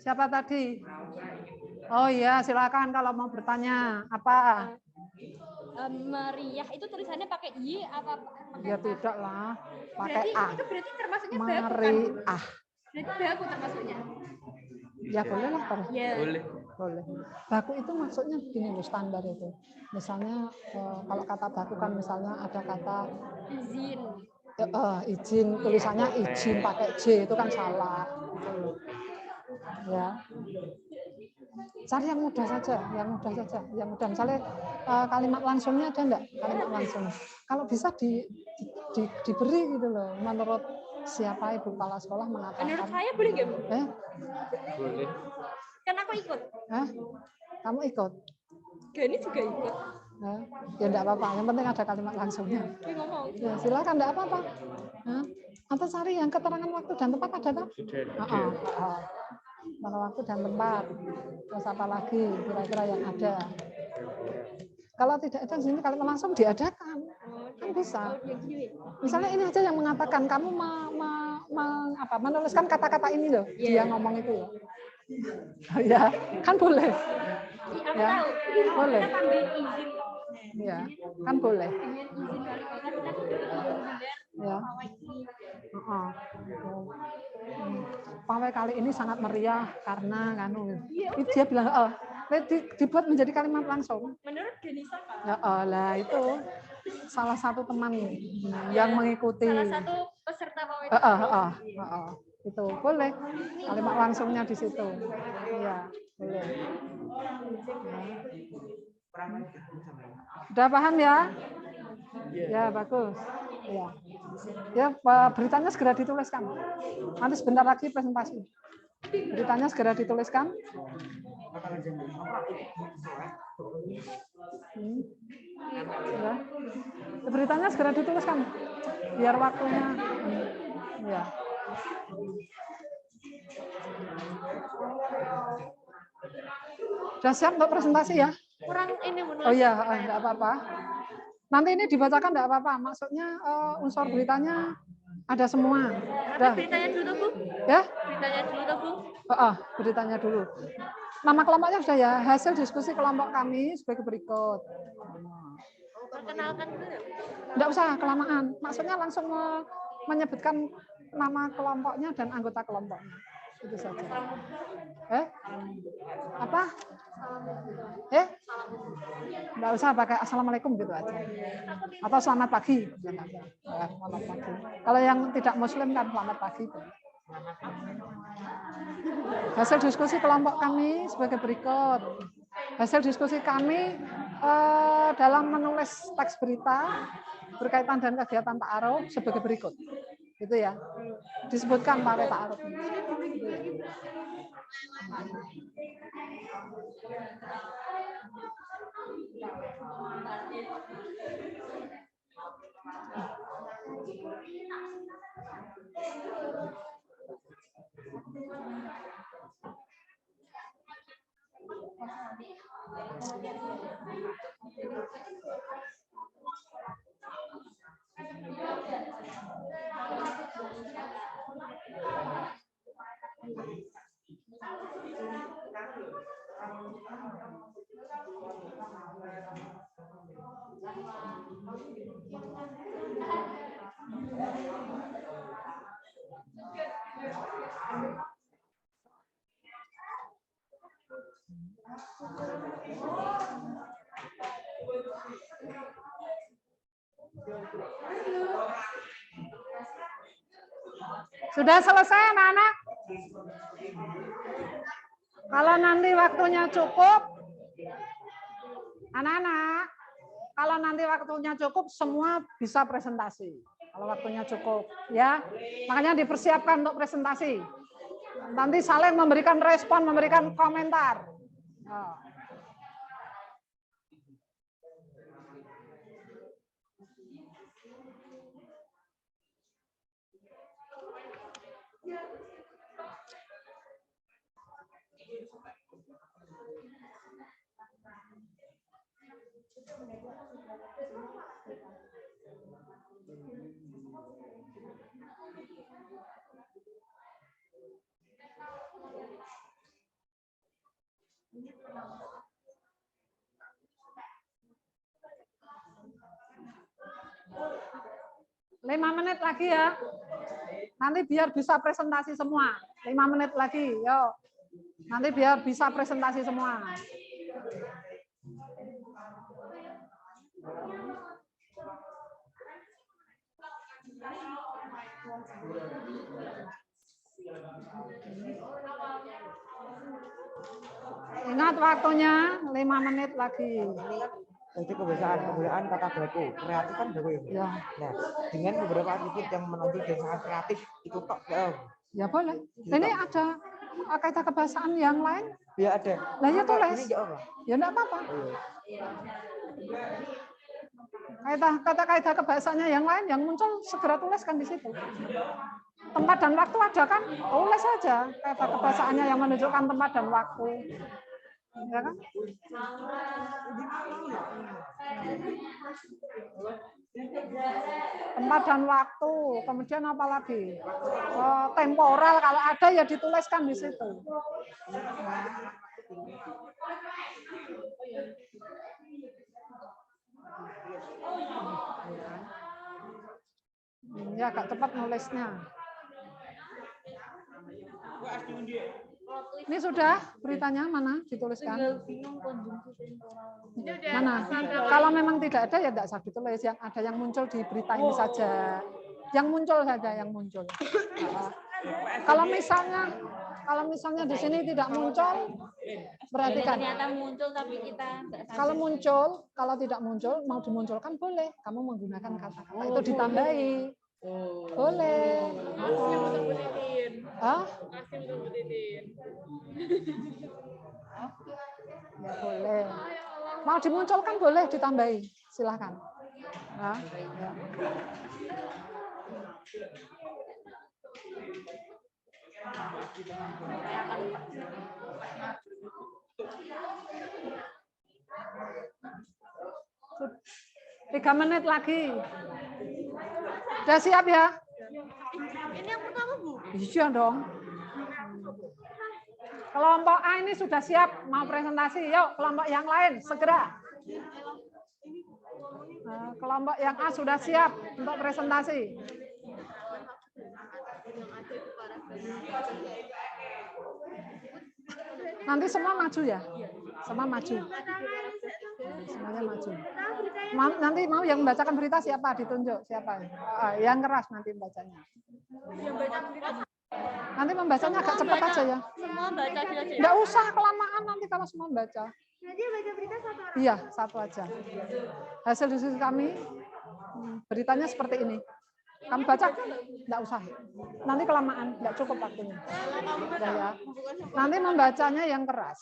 [SPEAKER 2] Siapa tadi? Oh iya, silakan kalau mau bertanya. Apa?
[SPEAKER 8] Meriah itu tulisannya pakai Y apa pakai
[SPEAKER 2] Ya tidak lah, pakai A.
[SPEAKER 8] Itu berarti termasuknya baku kan?
[SPEAKER 2] Meriah.
[SPEAKER 8] Berarti baku termasuknya.
[SPEAKER 2] Ya boleh lah,
[SPEAKER 8] Ya.
[SPEAKER 2] boleh. Baku itu maksudnya begini loh, standar itu. Misalnya kalau kata baku kan misalnya ada kata
[SPEAKER 8] izin.
[SPEAKER 2] Izin, tulisannya izin pakai J itu kan salah. Ya. Cari yang mudah saja, yang mudah saja, yang mudah. Misalnya kalimat langsungnya ada enggak? Kalimat langsung. Kalau bisa diberi gitu loh. Menurut siapa Ibu Kepala Sekolah mengatakan?
[SPEAKER 8] Menurut saya boleh nggak, Bu?
[SPEAKER 6] Boleh.
[SPEAKER 8] Kan aku ikut.
[SPEAKER 2] Kamu ikut?
[SPEAKER 8] Gani juga ikut.
[SPEAKER 2] Ya enggak apa-apa. Yang penting ada kalimat langsungnya. Ya, silakan, enggak apa-apa. Atau cari yang keterangan waktu dan tempat ada tak? Keterangan waktu dan tempat. Terus apa lagi kira-kira yang ada? Kalau tidak ada di sini kalimat langsung diadakan. Kan bisa. Misalnya ini aja yang mengatakan kamu menuliskan kata-kata ini loh. Dia ngomong itu loh. Ya, kan boleh. Ya, boleh. Ya, kan boleh. Ya. Pawai kali ini sangat meriah karena dia bilang dibuat menjadi kalimat langsung.
[SPEAKER 8] Menurut Genisa Pak.
[SPEAKER 2] Ya, lah itu salah satu teman yang mengikuti.
[SPEAKER 8] Salah satu peserta pawai.
[SPEAKER 2] Itu boleh kalimat langsungnya di situ. Iya, boleh. Udah paham ya? Ya, bagus. Ya. Ya, beritanya segera dituliskan. Nanti sebentar lagi presentasi. Beritanya segera dituliskan. Ya. Beritanya segera dituliskan. Biar waktunya. Ya. Sudah siap untuk presentasi ya?
[SPEAKER 8] Kurang ini menurut.
[SPEAKER 2] Oh iya, enggak apa-apa. Nanti ini dibacakan enggak apa-apa. Maksudnya unsur beritanya ada semua.
[SPEAKER 8] Tapi beritanya dulu, Bu.
[SPEAKER 2] Ya?
[SPEAKER 8] Beritanya dulu, Bu.
[SPEAKER 2] Beritanya dulu. Nama kelompoknya sudah ya. Hasil diskusi kelompok kami sebagai berikut.
[SPEAKER 8] Perkenalkan dulu ya, Bu.
[SPEAKER 2] Enggak usah kelamaan. Maksudnya langsung menyebutkan nama kelompoknya dan anggota kelompoknya. Itu saja. Apa? Enggak usah pakai assalamualaikum gitu aja. Atau selamat pagi. Selamat pagi. Kalau yang tidak muslim kan selamat pagi. Hasil diskusi kelompok kami sebagai berikut. Hasil diskusi kami dalam menulis teks berita berkaitan dengan kegiatan ta'aruf sebagai berikut. Gitu ya. Disebutkan pakai ta'aruf. Sudah selesai anak-anak? Kalau nanti waktunya cukup, anak-anak, kalau nanti waktunya cukup, semua bisa presentasi. Kalau waktunya cukup, ya. Makanya dipersiapkan untuk presentasi. Nanti saling memberikan respon, memberikan komentar. Lima menit lagi ya. Nanti biar bisa presentasi semua. 5 menit lagi, yuk. Nanti biar bisa presentasi semua. Ingat waktunya 5 menit lagi.
[SPEAKER 10] Jadi kebiasaan kata baku, kreatif kan baku ya.
[SPEAKER 2] Ya.
[SPEAKER 10] Nah, dengan beberapa attitude yang menonjol dan sangat kreatif itu tok ya.
[SPEAKER 2] Ya boleh. Ini ada kata kebahasaan yang lain?
[SPEAKER 10] Ya ada.
[SPEAKER 2] Lah ya tulis.
[SPEAKER 10] Ini enggak apa?
[SPEAKER 2] Ya enggak apa-apa. Kata-kata kebahasaannya yang lain yang muncul segera tuliskan di situ. Tempat dan waktu ada kan? Tulis saja kata kebahasaannya yang menunjukkan tempat dan waktu. Ya kan? Tempat dan waktu, kemudian apa lagi? Temporal kalau ada ya dituliskan di situ. Ya agak cepat nulisnya. Ini sudah beritanya mana dituliskan? Mana? Kalau memang tidak ada ya tidak usah ditulis. Yang ada yang muncul di berita ini saja. Yang muncul saja yang muncul. Kalau misalnya di sini tidak muncul, berarti kan.
[SPEAKER 8] Ternyata muncul tapi kita
[SPEAKER 2] kalau muncul, kalau tidak muncul mau dimunculkan boleh. Kamu menggunakan kata-kata itu ditambahi. Boleh. Hah? Ya boleh. Mau dimunculkan boleh ditambahi. Silakan. Nah, ya. Tiga menit lagi. Sudah siap ya?
[SPEAKER 8] Ini yang pertama, Bu.
[SPEAKER 2] Iya dong. Kelompok A ini sudah siap mau presentasi. Yuk, kelompok yang lain segera. Kelompok yang A sudah siap untuk presentasi. Nanti semua maju ya? Semua maju. Semuanya maju. Nanti mau yang membacakan berita siapa? Ditunjuk siapa? Yang keras nanti membacanya. Nanti membacanya agak cepat aja ya.
[SPEAKER 8] Semua baca aja.
[SPEAKER 2] Nggak usah kelamaan nanti kalau semua baca.
[SPEAKER 8] Jadi baca berita satu orang.
[SPEAKER 2] Iya, satu aja. Hasil diskusi kami, beritanya seperti ini. Kamu baca? Nggak usah. Nanti kelamaan, nggak cukup waktunya. Udah ya. Nanti membacanya yang keras.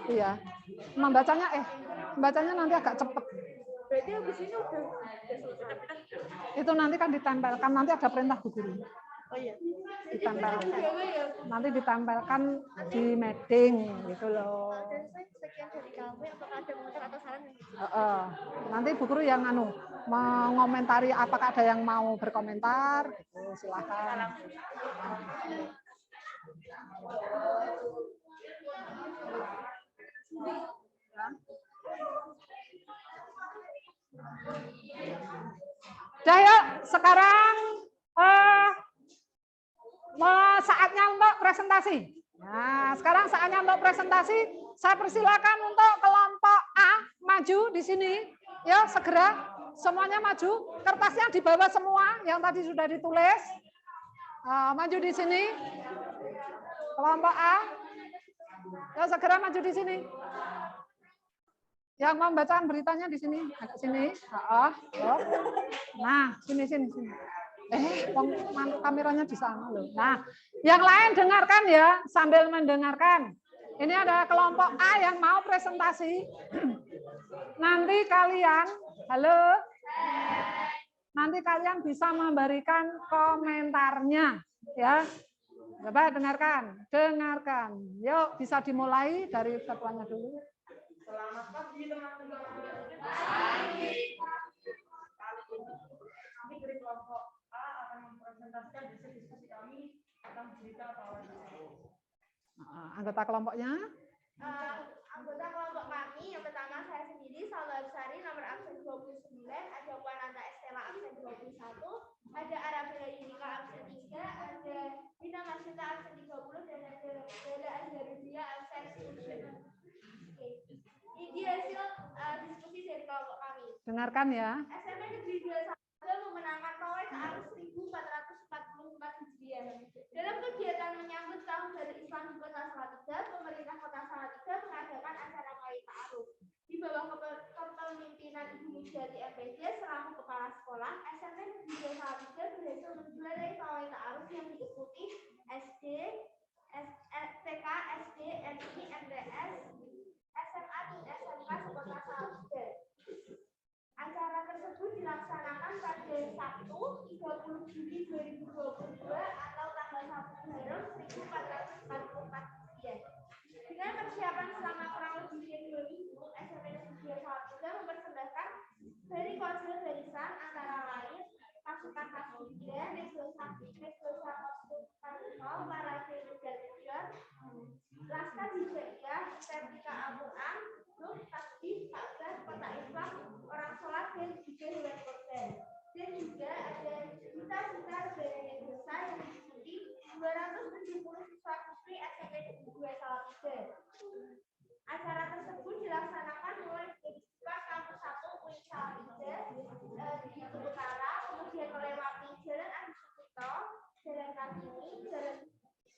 [SPEAKER 2] Iya. Membacanya nanti agak cepat.
[SPEAKER 8] Berarti habis ini udah
[SPEAKER 2] Itu nanti kan ditempelkan, nanti ada perintah Bu Guru.
[SPEAKER 8] Oh iya.
[SPEAKER 2] Ditempelkan. Nanti ditempelkan di meeting gitu loh.
[SPEAKER 8] Sekian dari kami, apakah ada komentar atau saran?
[SPEAKER 2] Nanti Bu Guru yang mengomentari apakah ada yang mau berkomentar, gitu, silakan. Udah ya, sekarang saatnya untuk presentasi. Nah, sekarang saatnya untuk presentasi. Saya persilakan untuk kelompok A maju di sini. Ya, segera semuanya maju. Kertasnya di bawah semua yang tadi sudah ditulis. Maju di sini. Kelompok A. Ya, segera maju di sini. Yang membacakan beritanya di sini, agak sini. Nah, sini. Kameranya di sana loh. Nah, yang lain dengarkan ya, sambil mendengarkan. Ini ada kelompok A yang mau presentasi. Nanti kalian, halo. Nanti kalian bisa memberikan komentarnya, ya. Coba dengarkan. Yuk, bisa dimulai dari ketuanya dulu.
[SPEAKER 7] Selamat pagi teman-teman. Kami dari kelompok A akan mempresentasikan diskusi kami tentang berita tawaran.
[SPEAKER 2] Anggota kelompoknya?
[SPEAKER 8] Anggota kelompok kami yang pertama saya sendiri, Salwa Absari, nomor absen 29, ada Puananta Estela absen 21, ada Arabella Yunika absen 3, ada Dina Masita absen 30, dan ada Bella Azharudia absen 7. Ini hasil diskusi dari kelompok kami.
[SPEAKER 2] Dengarkan ya.
[SPEAKER 8] SMP Negeri 21 memenangkan Mawes tahun 1444 Hijriah. Dalam kegiatan menyambut Tahun Baru Islam di Kota Salatiga, pemerintah Kota Salatiga 29 dari pawai ta'aruf yang diikuti SD, TK, SD, MI, MTS, SMA, dan SMK sekota Salatiga. Acara tersebut dilaksanakan pada Sabtu 30 Juli 2022 atau tanggal 1 Muharram 1444 Hijriah. Dengan persiapan selama kurang lebih 2 minggu, SMP Negeri Salatiga mempersembahkan dari konser barisan antara lain pasukan Hasidia, Neglosa Kostum Karnival, Parade Muda-Muda, Laskar Hijaiyah, Sertika Al-Quran, Grup Tasbih, Takbir, Kota Islam, Orang Sholat, dan juga hewan korban. Dan juga ada juta-juta sebenarnya desa yang diikuti 270 siswa-siswi SMP Negeri 2 Salatiga. Acara tersebut dilaksanakan mulai dari Depan Kampus 1 UIN Salatiga di utara, kemudian melewati Jalan Adi Sucipto, Jalan Kartini, Jalan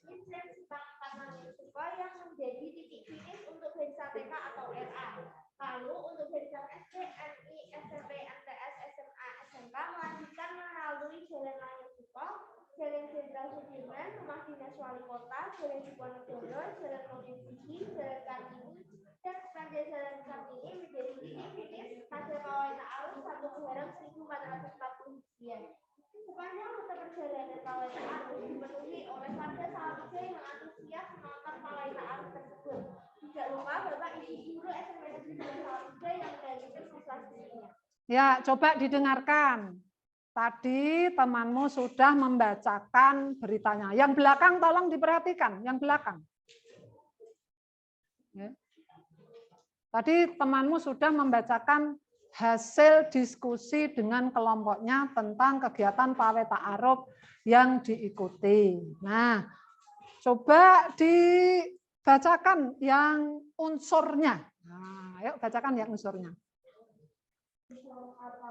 [SPEAKER 8] dan Simpang 46 Suko yang menjadi titik finish untuk barisan TK atau RA. Lalu untuk barisan SD, MI, SMP, MTS, SMA, SMK melanjutkan melalui Jalan Layang Suko, Jalan Jenderal Sudirman, Rumah Dinas Wali Kota, Jalan Diponegoro, Jalan Provinsi, Jalan Kartini, dan sepanjang Jalan Kartini menjadi titik finish pada pawai ta'aruf 1 Muharram 1440 Hijriah. Sepanjang rute perjalanan pawai ta'aruf dipenuhi oleh warga Salatiga yang antusias menonton pawai ta'aruf tersebut. Tidak lupa Bapak Ibu guru SMP Negeri 2 Salatiga yang mendampingi siswa-siswinya.
[SPEAKER 2] Ya, coba didengarkan. Tadi temanmu sudah membacakan beritanya. Yang belakang tolong diperhatikan, yang belakang. Ya. Tadi temanmu sudah membacakan hasil diskusi dengan kelompoknya tentang kegiatan pawai ta'aruf yang diikuti. Nah, coba dibacakan yang unsurnya. Nah, ayo bacakan yang unsurnya.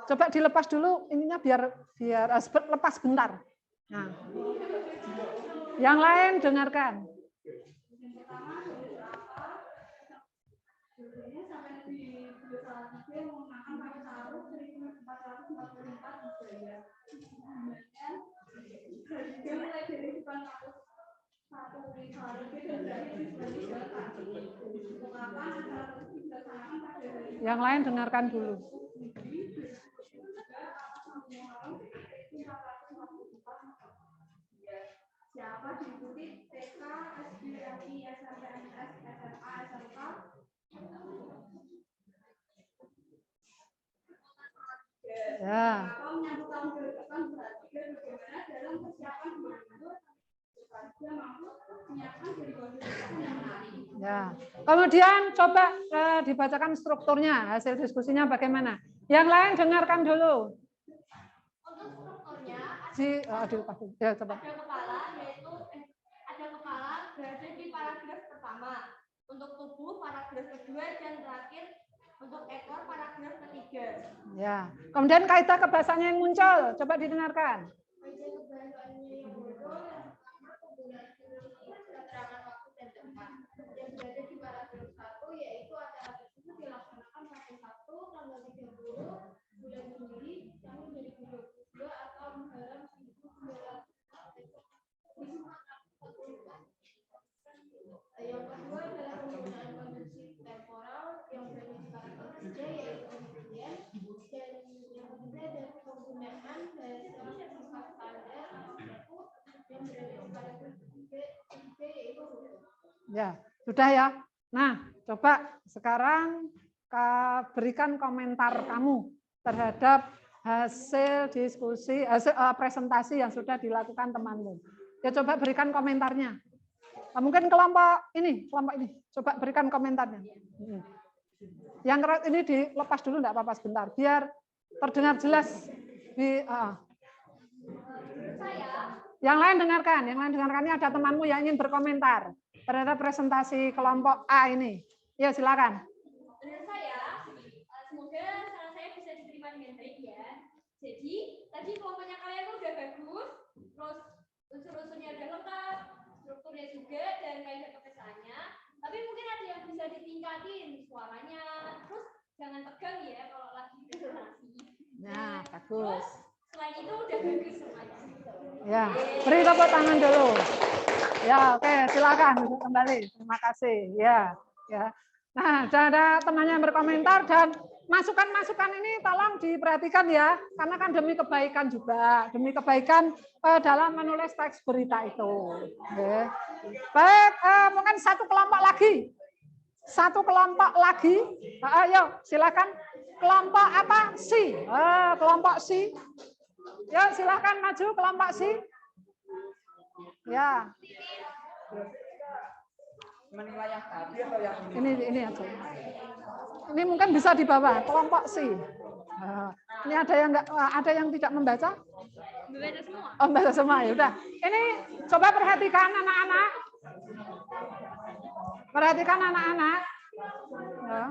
[SPEAKER 2] Coba dilepas dulu ininya biar lepas bentar. Nah. Yang lain dengarkan. Yang lain dengarkan dulu.
[SPEAKER 8] Siapa diikuti TK, SD, MI, SMP, MTS, SMA, SMK.
[SPEAKER 2] Ya.
[SPEAKER 8] Menyambut tahun ke-8 berarti bagaimana dalam persiapan mengatur supaya mampu menyiapkan dari kondisi yang lain.
[SPEAKER 2] Ya. Kemudian coba dibacakan strukturnya, hasil diskusinya bagaimana. Yang lain dengarkan dulu.
[SPEAKER 8] Untuk strukturnya
[SPEAKER 2] Ya, coba.
[SPEAKER 8] ada kepala, yaitu ada kepala berada di paragraf pertama. Untuk tubuh paragraf kedua dan terakhir untuk ekor paragraf ketiga.
[SPEAKER 2] Ya. Kemudian kaidah kebahasanya yang muncul, coba didengarkan.
[SPEAKER 8] Kaidah kebahasaannya yang muncul yang pertama penggunaan silogisme, keterangan waktu dan tempat. Yang berada di paragraf 1 yaitu acara tersebut dilaksanakan pada Sabtu tanggal 30 bulan Juli tahun 2022 atau Muharram 1945. Yang kedua adalah penggunaan konvensi temporal yang berada di paragraf 3 yaitu kemudian, dan yang ketiga adalah penggunaan bahasa sifat standar atau baku yang berada di paragraf 3 yaitu hukum.
[SPEAKER 2] Ya, sudah ya. Nah, coba sekarang berikan komentar kamu terhadap hasil diskusi, presentasi yang sudah dilakukan temanmu. Ya, coba berikan komentarnya. Mungkin kelompok ini, coba berikan komentarnya. Yang ini dilepas dulu, enggak apa-apa sebentar, biar terdengar jelas. Yang lain dengarkannya ada temanmu yang ingin berkomentar terhadap presentasi kelompok A ini. Ya, silakan.
[SPEAKER 8] Menurut saya, semoga saran saya bisa diterima dengan baik ya. Jadi, tadi kelompoknya kalian udah bagus, terus unsur-unsurnya udah lengkap, strukturnya juga, dan kaidah kepesannya. Tapi mungkin ada yang bisa ditingkatin suaranya, terus jangan tegang ya kalau lagi presentasi.
[SPEAKER 2] Nah, bagus.
[SPEAKER 8] Selain itu udah bagus semuanya.
[SPEAKER 2] Ya, beri tepuk tangan dulu. Ya, oke, silakan duduk kembali. Terima kasih. Ya, ya. Nah, ada temannya yang berkomentar dan masukan-masukan ini tolong diperhatikan ya, karena kan demi kebaikan juga, demi kebaikan dalam menulis teks berita itu. Oke. Baik, mungkin satu kelompok lagi. Satu kelompok lagi. Ayo, silakan. Kelompok apa? Si. Kelompok si. Ya, silakan maju kelompok si. Ya. Ini aja. Ini mungkin bisa di bawah kelompok C. Ini ada yang tidak membaca? Membaca semua. Oh, membaca semua ya udah. Ini coba perhatikan anak-anak. Perhatikan anak-anak. Ya.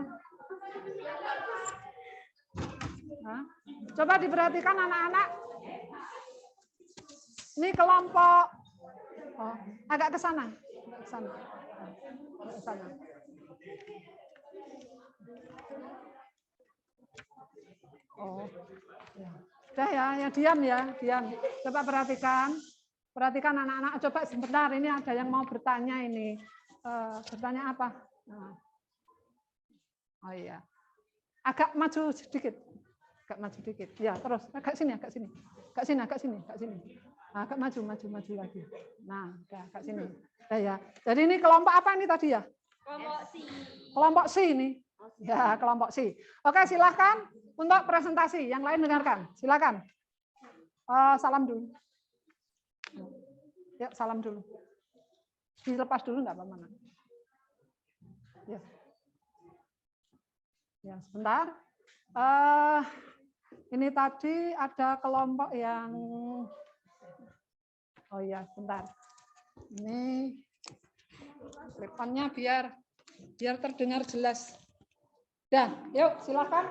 [SPEAKER 2] Nah, coba diperhatikan anak-anak. Ini kelompok agak ke sana. Ke sana. Ke sana. Oh, ya. Udah ya, yang diam ya, diam. Coba perhatikan anak-anak. Coba sebentar, ini ada yang mau bertanya ini. Bertanya apa? Nah. Oh iya, agak maju sedikit, Ya, terus agak sini, agak sini. Agak maju lagi. Nah, agak sini. Ya. Jadi ini kelompok apa ini tadi ya? Kelompok C ini. Ya, kelompok C. Oke, silakan untuk presentasi. Yang lain dengarkan. Silakan. Salam dulu. Ya, salam dulu. Dilepas dulu nggak apa-apa. Ya. Ya, sebentar. Ini tadi ada kelompok yang oh ya, sebentar. Ini depannya biar terdengar jelas. Dah, yuk silakan.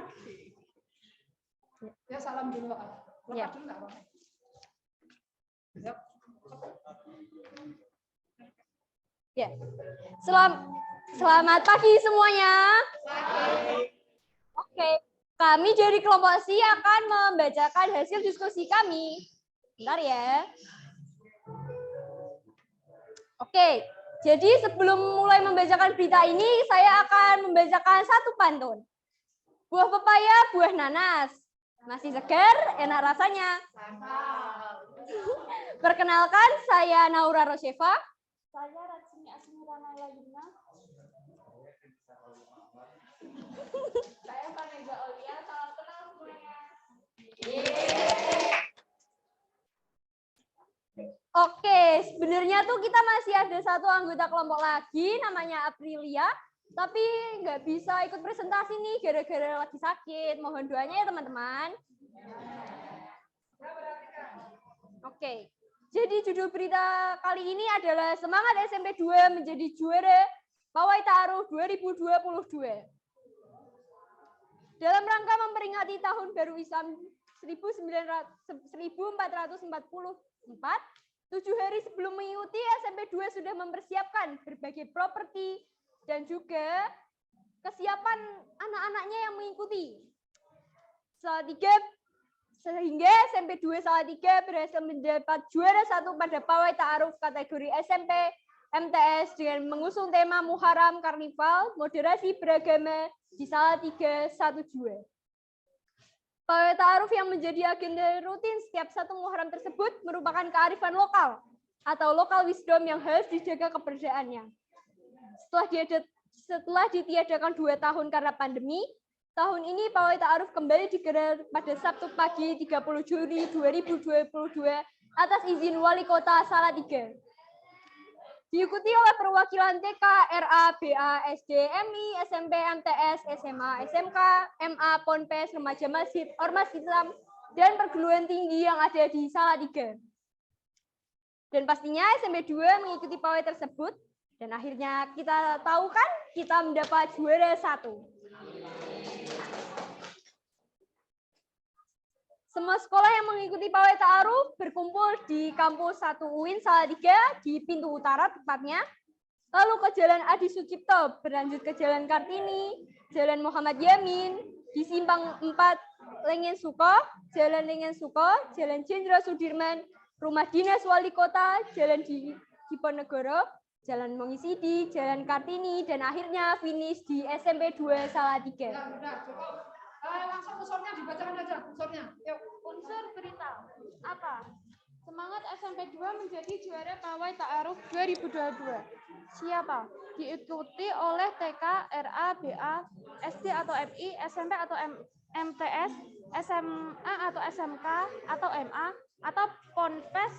[SPEAKER 2] Ya, salam dulu. Ya. Dulu nggak apa-apa. Yuk.
[SPEAKER 11] Ya. Selamat pagi semuanya. Oke, kami dari kelompok C akan membacakan hasil diskusi kami. Bentar ya. Oke, jadi sebelum mulai membacakan berita ini, saya akan membacakan satu pantun. Buah pepaya, buah nanas. Masih segar, enak rasanya. Perkenalkan, saya Naura Rosheva. Saya Ratsini Asmirana Lagina. Saya Vanessa Olia, salam kenal semuanya. Oke, sebenarnya tuh kita masih ada satu anggota kelompok lagi, namanya Aprilia, tapi nggak bisa ikut presentasi nih gara-gara lagi sakit. Mohon doanya ya teman-teman. Oke, jadi judul berita kali ini adalah Semangat SMP 2 menjadi juara Pawai Ta'aruf 2022. Dalam rangka memperingati Tahun Baru Islam 1444, 7 hari sebelum mengikuti, SMP 2 sudah mempersiapkan berbagai properti dan juga kesiapan anak-anaknya yang mengikuti. Sehingga SMP 2 Salatiga berhasil mendapat juara 1 pada Pawai Ta'aruf kategori SMP MTS dengan mengusung tema Muharram Karnival, moderasi beragama di Salatiga 1-2. Pawai Ta'aruf yang menjadi agenda rutin setiap satu Muharram tersebut merupakan kearifan lokal atau local wisdom yang harus dijaga keberadaannya. Setelah ditiadakan 2 tahun karena pandemi, tahun ini Pawai Ta'aruf kembali digelar pada Sabtu pagi 30 Juli 2022 atas izin Wali Kota Salatiga. Diikuti oleh perwakilan TK, RA, BA, SD, MI, SMP, MTS, SMA, SMK, MA, Ponpes, Remaja Masjid, Ormas Islam, dan perguruan tinggi yang ada di Salatiga. Dan pastinya SMP 2 mengikuti pawai tersebut, dan akhirnya kita tahu kan, kita mendapat juara 1. Semua sekolah yang mengikuti Pawai Ta'aruf berkumpul di kampus 1 UIN Salatiga di pintu utara tepatnya. Lalu ke Jalan Adi Sucipto, berlanjut ke Jalan Kartini, Jalan Muhammad Yamin, di Simpang 4 Lengen Suko, Jalan Lengen Suko, Jalan Jenderal Sudirman, Rumah Dinas Wali Kota, Jalan Diponegoro, Jalan Mongisidi, Jalan Kartini, dan akhirnya finish di SMP 2 Salatiga.
[SPEAKER 2] Ya, udah, cukup. Langsung unsurnya dibacakan aja, unsurnya. Yuk.
[SPEAKER 12] Unsur berita. Apa? Semangat SMP 2 menjadi juara pawai ta'aruf 2022. Siapa? Diikuti oleh TK, RA, BA, SD atau MI, SMP atau MTS, SMA atau SMK atau MA, atau Ponpes,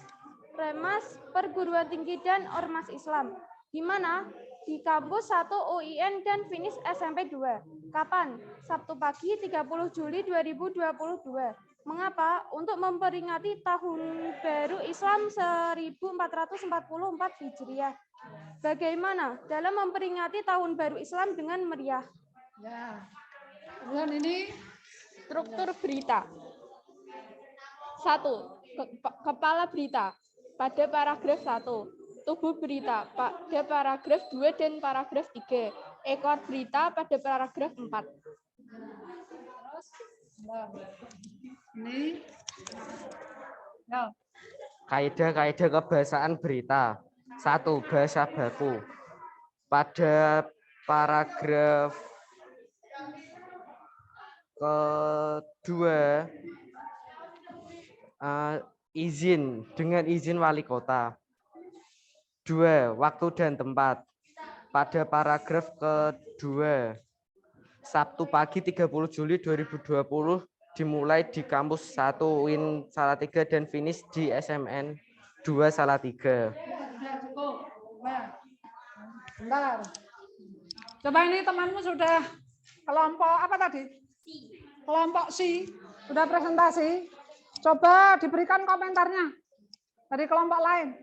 [SPEAKER 12] Remas, Perguruan Tinggi dan Ormas Islam. Di mana? Di kampus 1 UIN dan finish SMP 2. Kapan? Sabtu pagi 30 Juli 2022. Mengapa? Untuk memperingati Tahun Baru Islam 1444 Hijriah. Bagaimana dalam memperingati Tahun Baru Islam dengan meriah?
[SPEAKER 2] Ya. Kemudian ini
[SPEAKER 11] struktur berita. 1. Kepala berita pada paragraf 1. Tubuh berita pada paragraf 2 dan paragraf 3. Ekor berita pada paragraf 4.
[SPEAKER 2] Ini ya.
[SPEAKER 13] Kaidah-kaidah kebahasaan berita. 1. Bahasa baku. Pada paragraf kedua, izin dengan izin wali kota. 2. Waktu dan tempat. Pada paragraf kedua, Sabtu pagi 30 Juli 2020 dimulai di kampus 1 UIN Salatiga dan finish di SMN 2 Salatiga.
[SPEAKER 2] Bentar. Coba ini temanmu sudah kelompok apa tadi? Kelompok C. Sudah presentasi. Coba diberikan komentarnya dari kelompok lain.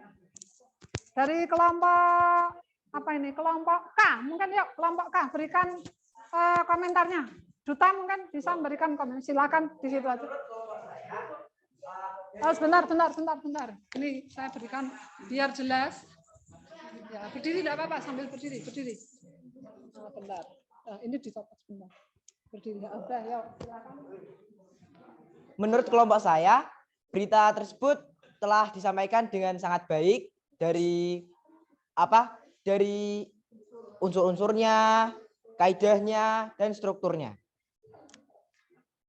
[SPEAKER 2] Dari kelompok apa ini? Kelompok K. Mungkin yuk kelompok K berikan komentarnya. Duta mungkin bisa memberikan komentar. Silakan di situ aja. Oh, sebentar. Ini saya berikan biar jelas. Ya, berdiri tidak apa-apa, sambil berdiri. Oh, bentar. Ini dicopot sebentar. Berdiri. Ya, udah, yuk. Silakan.
[SPEAKER 10] Menurut kelompok saya, berita tersebut telah disampaikan dengan sangat baik dari unsur-unsurnya, kaidahnya, dan strukturnya.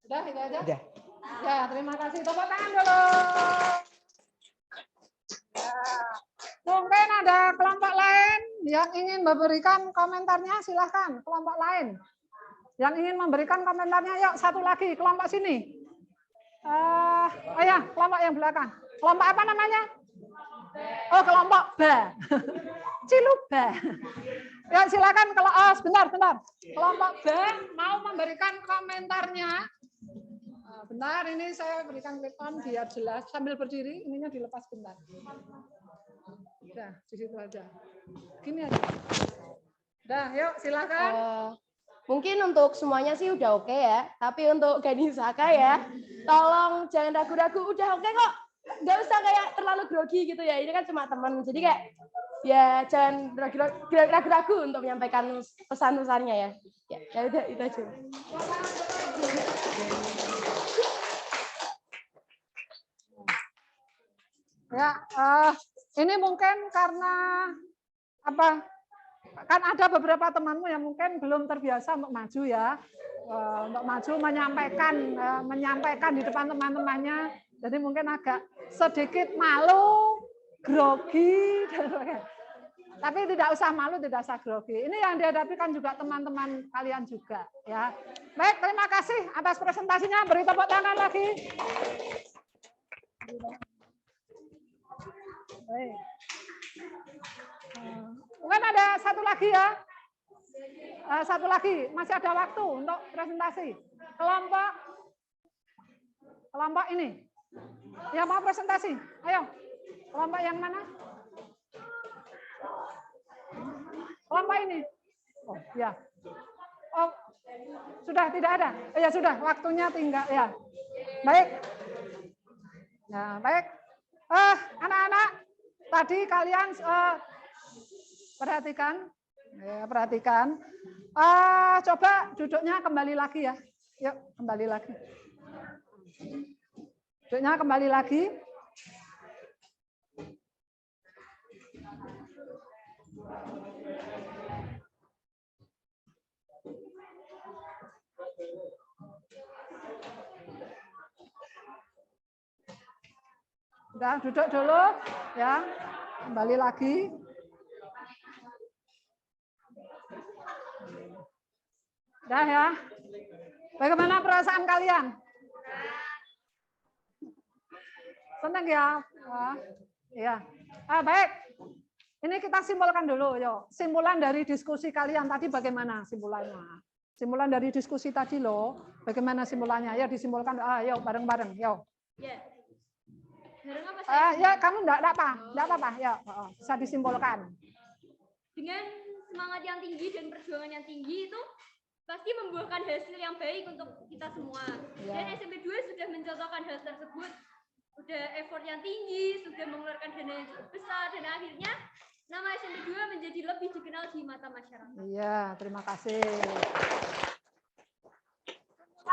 [SPEAKER 2] Udah, itu aja?
[SPEAKER 10] Udah.
[SPEAKER 2] Ya, terima kasih. Tepuk tangan dulu. Ya. Mungkin ada kelompok lain yang ingin memberikan komentarnya, silahkan. Kelompok lain yang ingin memberikan komentarnya, yuk satu lagi, kelompok sini. Oh ya, kelompok yang belakang. Kelompok apa namanya? Oh, kelompok B. Ciluba. Ya, silakan. Sebentar. Kelompok B mau memberikan komentarnya. Bentar, ini saya berikan clip on biar jelas. Sambil berdiri, ininya dilepas bentar. Udah, di situ aja. Gini aja. Udah, yuk silakan.
[SPEAKER 14] Mungkin untuk semuanya sih udah oke ya. Tapi untuk Ganesaka ya, tolong jangan ragu-ragu. Udah oke kok. Nggak usah kayak terlalu grogi gitu ya. Ini kan cuma teman. Jadi kayak ya jangan ragu-ragu untuk menyampaikan pesan-pesannya ya. Ya udah itu aja.
[SPEAKER 2] Ya, ini mungkin karena apa? Kan ada beberapa temanmu yang mungkin belum terbiasa untuk maju ya, untuk maju menyampaikan di depan teman-temannya. Jadi mungkin agak sedikit malu, grogi, tapi tidak usah malu, tidak usah grogi. Ini yang dihadapi kan juga teman-teman kalian juga ya. Baik, terima kasih atas presentasinya. Beri tepuk tangan lagi. Baik. Mungkin ada satu lagi ya. Satu lagi, masih ada waktu untuk presentasi. Kelompok ini. Yang mau presentasi, ayo. Kelompok yang mana? Kelompok ini. Oh, ya. Oh, sudah tidak ada. Ya sudah, waktunya tinggal ya. Baik. Nah, baik. Anak-anak, tadi kalian perhatikan. Coba duduknya kembali lagi ya. Yuk, kembali lagi. Duduknya kembali lagi. Udah duduk dulu ya. Kembali lagi. Udah ya. Bagaimana perasaan kalian? Senang ya? Wah, iya. Baik. Ini kita simpulkan dulu, yuk. Simpulan dari diskusi kalian tadi bagaimana simpulannya? Simpulan dari diskusi tadi loh, bagaimana simpulannya? Ya disimpulkan, yuk bareng-bareng, yuk. Ya, kamu enggak apa-apa, ya, bisa disimpulkan.
[SPEAKER 11] Dengan semangat yang tinggi dan perjuangan yang tinggi itu pasti membuahkan hasil yang baik untuk kita semua. Dan SMP 2 sudah mencontohkan hal tersebut. Sudah effort yang tinggi, sudah mengeluarkan dana yang cukup besar, dan akhirnya nama SMP 2 menjadi lebih dikenal di mata masyarakat. Iya, terima kasih.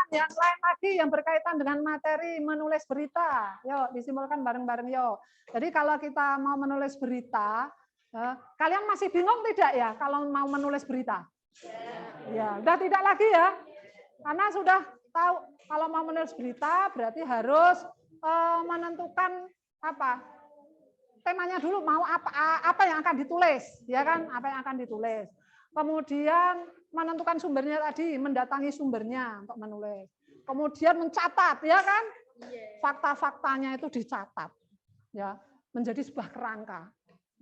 [SPEAKER 11] Yang lain lagi yang berkaitan dengan materi menulis berita. Yuk, disimpulkan bareng-bareng yuk. Jadi kalau kita mau menulis berita, kalian masih bingung tidak ya kalau mau menulis berita? Ya, udah tidak lagi ya. Karena sudah tahu kalau mau menulis berita berarti harus menentukan apa? Temanya dulu, mau apa yang akan ditulis, ya kan? Apa yang akan ditulis. Kemudian menentukan sumbernya tadi, mendatangi sumbernya untuk menulis. Kemudian mencatat, ya kan? Fakta-faktanya itu dicatat, ya, menjadi sebuah kerangka.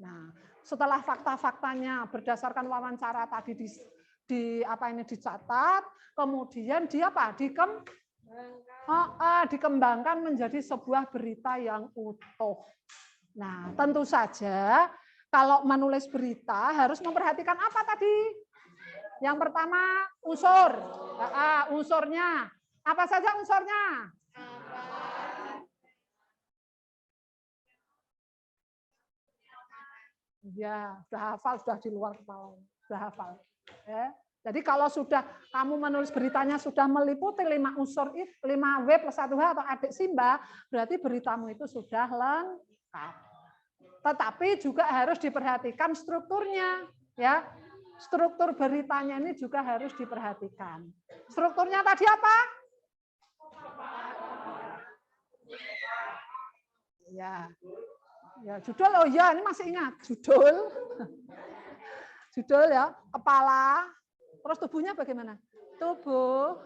[SPEAKER 11] Nah, setelah fakta-faktanya berdasarkan wawancara tadi dicatat, kemudian dikembangkan menjadi sebuah berita yang utuh. Nah, tentu saja kalau menulis berita harus memperhatikan apa tadi? Yang pertama, unsur. Unsurnya. Apa saja unsurnya? Ya, sudah hafal, sudah di luar kepala. Sudah hafal. Ya. Jadi kalau sudah kamu menulis beritanya sudah meliputi 5 unsur, 5W plus 1H atau adik Simba, berarti beritamu itu sudah lengkap. Tetapi juga harus diperhatikan strukturnya, ya. Struktur beritanya ini juga harus diperhatikan. Strukturnya tadi apa? Ya. Ya, judul, oh ya, ini masih ingat judul. Judul ya, kepala. Terus tubuhnya bagaimana? Tubuh,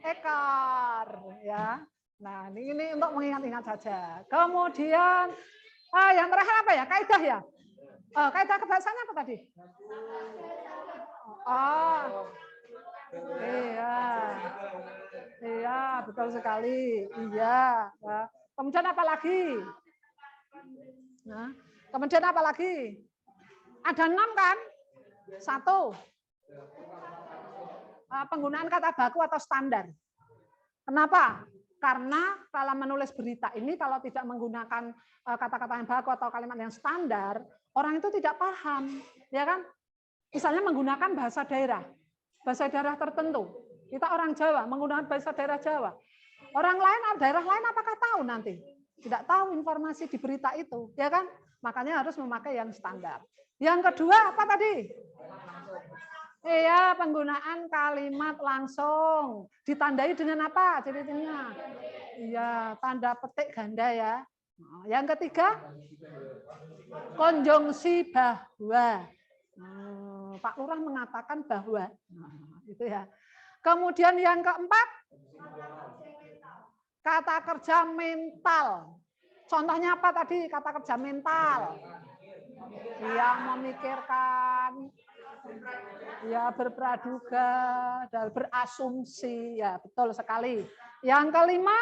[SPEAKER 11] ekor, ya. Nah, ini untuk mengingat-ingat saja. Kemudian yang terakhir apa ya? Kaidah ya? Kaidah kebahasaannya apa tadi? Iya, betul sekali. Iya. Kemudian apa lagi? Nah, kemudian apa lagi? Ada 6 kan? 1. Penggunaan kata baku atau standar. Kenapa? Karena kalau menulis berita ini kalau tidak menggunakan kata-kata yang baku atau kalimat yang standar, orang itu tidak paham, ya kan? Misalnya menggunakan bahasa daerah tertentu. Kita orang Jawa menggunakan bahasa daerah Jawa. Orang lain, daerah lain apakah tahu nanti? Tidak tahu informasi di berita itu, ya kan? Makanya harus memakai yang standar. Yang kedua apa tadi? Iya, penggunaan kalimat langsung. Ditandai dengan apa ciri-cirinya? Iya, tanda petik ganda ya. Yang ketiga, konjungsi bahwa. Pak Lurah mengatakan bahwa. Itu ya. Kemudian yang keempat, kata kerja mental. Contohnya apa tadi kata kerja mental? Yang memikirkan, ya berpraduga dan berasumsi, ya betul sekali. Yang kelima,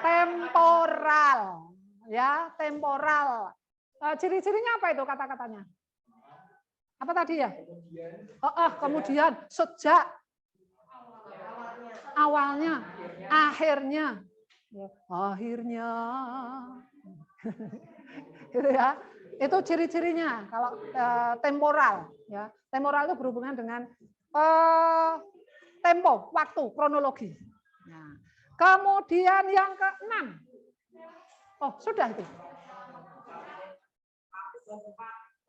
[SPEAKER 11] temporal, ya temporal. Ciri-cirinya apa itu kata-katanya? Apa tadi ya? Kemudian, sejak, awalnya, akhirnya, akhirnya, gitu ya. Itu ciri-cirinya kalau temporal, ya. Temporal itu berhubungan dengan tempo, waktu, kronologi. Nah, kemudian yang ke-6. Oh, sudah itu.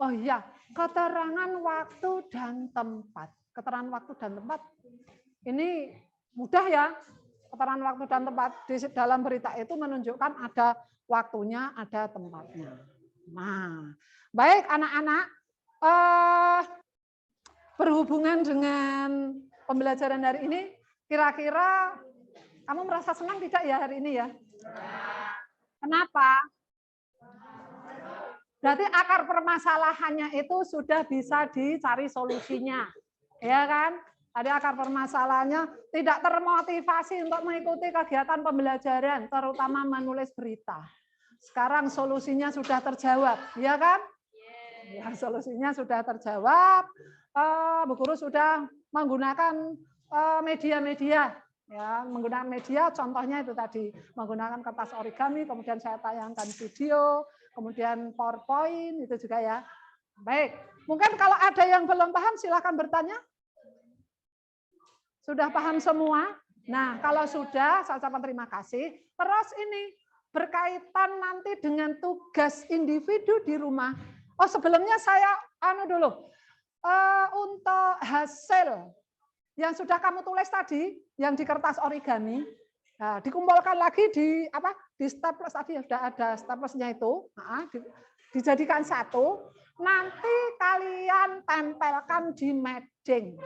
[SPEAKER 11] Oh iya, keterangan waktu dan tempat. Keterangan waktu dan tempat ini mudah ya.
[SPEAKER 2] keterangan waktu dan tempat di dalam berita itu menunjukkan ada waktunya, ada tempatnya. Nah, baik anak-anak, berhubungan dengan pembelajaran hari ini, kira-kira kamu merasa senang tidak ya hari ini ya? Kenapa? Berarti akar permasalahannya itu sudah bisa dicari solusinya, ya kan? Ada akar permasalahannya, tidak termotivasi untuk mengikuti kegiatan pembelajaran, terutama menulis berita. Sekarang solusinya sudah terjawab, ya kan? Ya, solusinya sudah terjawab. Bu Guru sudah menggunakan media-media, ya, menggunakan media. Contohnya itu tadi menggunakan kertas origami, kemudian saya tayangkan video, kemudian PowerPoint itu juga ya. Baik, mungkin kalau ada yang belum paham silahkan bertanya. Sudah paham semua? Nah, kalau sudah, saya ucapkan terima kasih. Terus ini berkaitan nanti dengan tugas individu di rumah. Oh, sebelumnya saya dulu. Untuk hasil yang sudah kamu tulis tadi, yang di kertas origami, nah, dikumpulkan lagi di staples tadi sudah ada staplesnya itu, dijadikan satu. Nanti kalian tempelkan di mading.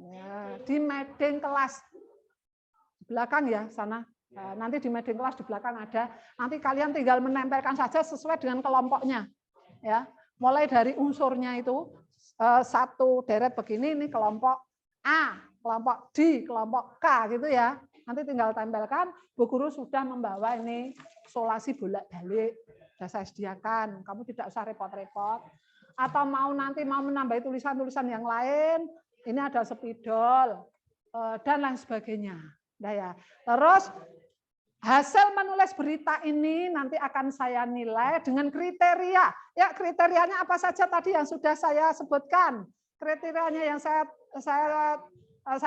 [SPEAKER 2] Ya, di mading kelas di belakang ya sana. Nanti di mading kelas di belakang ada. Nanti kalian tinggal menempelkan saja sesuai dengan kelompoknya. Ya, mulai dari unsurnya itu satu deret begini, ini kelompok A, kelompok D, kelompok K gitu ya. Nanti tinggal tempelkan. Bu Guru sudah membawa ini solasi bolak-balik. Sudah saya sediakan. Kamu tidak usah repot-repot. Atau nanti mau menambah tulisan-tulisan yang lain. Ini ada spidol dan lain sebagainya. Nah ya. Terus hasil menulis berita ini nanti akan saya nilai dengan kriteria. Ya, kriterianya apa saja tadi yang sudah saya sebutkan. Kriterianya yang saya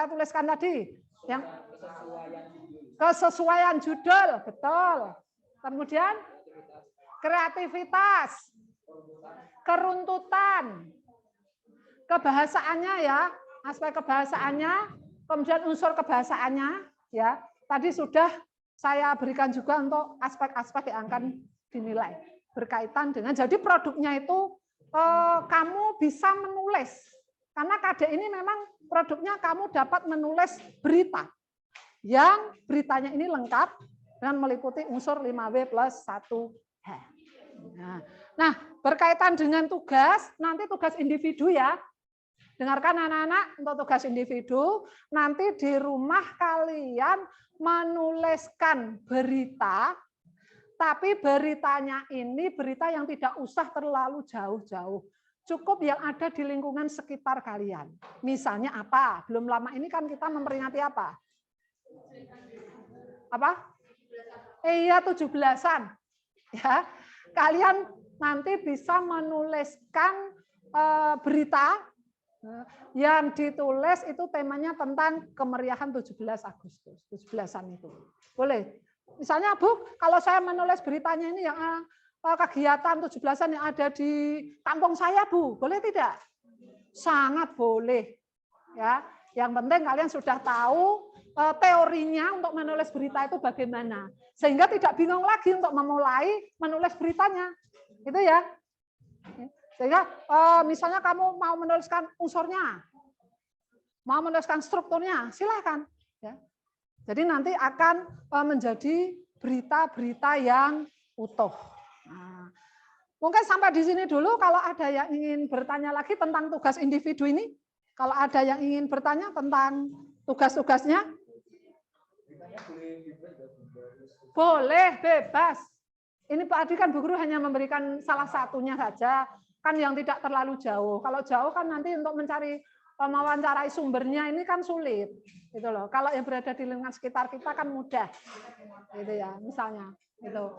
[SPEAKER 2] tuliskan tadi. Yang kesesuaian judul, betul. Kemudian kreativitas, keruntutan, kebahasaannya ya, aspek kebahasaannya, kemudian unsur kebahasaannya ya. Tadi sudah saya berikan juga untuk aspek-aspek yang akan dinilai berkaitan dengan, jadi produknya itu kamu bisa menulis, karena KD ini memang produknya kamu dapat menulis berita yang beritanya ini lengkap dan meliputi unsur 5W plus 1H. Nah, berkaitan dengan tugas, nanti tugas individu ya. Dengarkan anak-anak, untuk tugas individu, nanti di rumah kalian menuliskan berita, tapi beritanya ini berita yang tidak usah terlalu jauh-jauh. Cukup yang ada di lingkungan sekitar kalian. Misalnya apa? Belum lama ini kan kita memperingati apa? Apa? Iya, 17-an. Ya. Kalian nanti bisa menuliskan berita yang ditulis itu temanya tentang kemeriahan 17 Agustus, 17-an itu. Boleh. Misalnya, Bu, kalau saya menulis beritanya ini yang kegiatan 17-an yang ada di kampung saya, Bu, boleh tidak? Sangat boleh. Ya, yang penting kalian sudah tahu teorinya untuk menulis berita itu bagaimana. Sehingga tidak bingung lagi untuk memulai menulis beritanya. Gitu ya. Sehingga misalnya kamu mau menuliskan unsurnya, mau menuliskan strukturnya, silakan. Ya. Jadi nanti akan menjadi berita-berita yang utuh. Nah, mungkin sampai di sini dulu. Kalau ada yang ingin bertanya lagi tentang tugas individu ini, kalau ada yang ingin bertanya tentang tugas-tugasnya, boleh, bebas. Ini Pak Adi kan Bu Guru hanya memberikan salah satunya saja. Kan yang tidak terlalu jauh. Kalau jauh kan nanti untuk mencari mewawancarai sumbernya ini kan sulit, gitu loh. Kalau yang berada di lingkungan sekitar kita kan mudah, gitu ya. Misalnya, gitu.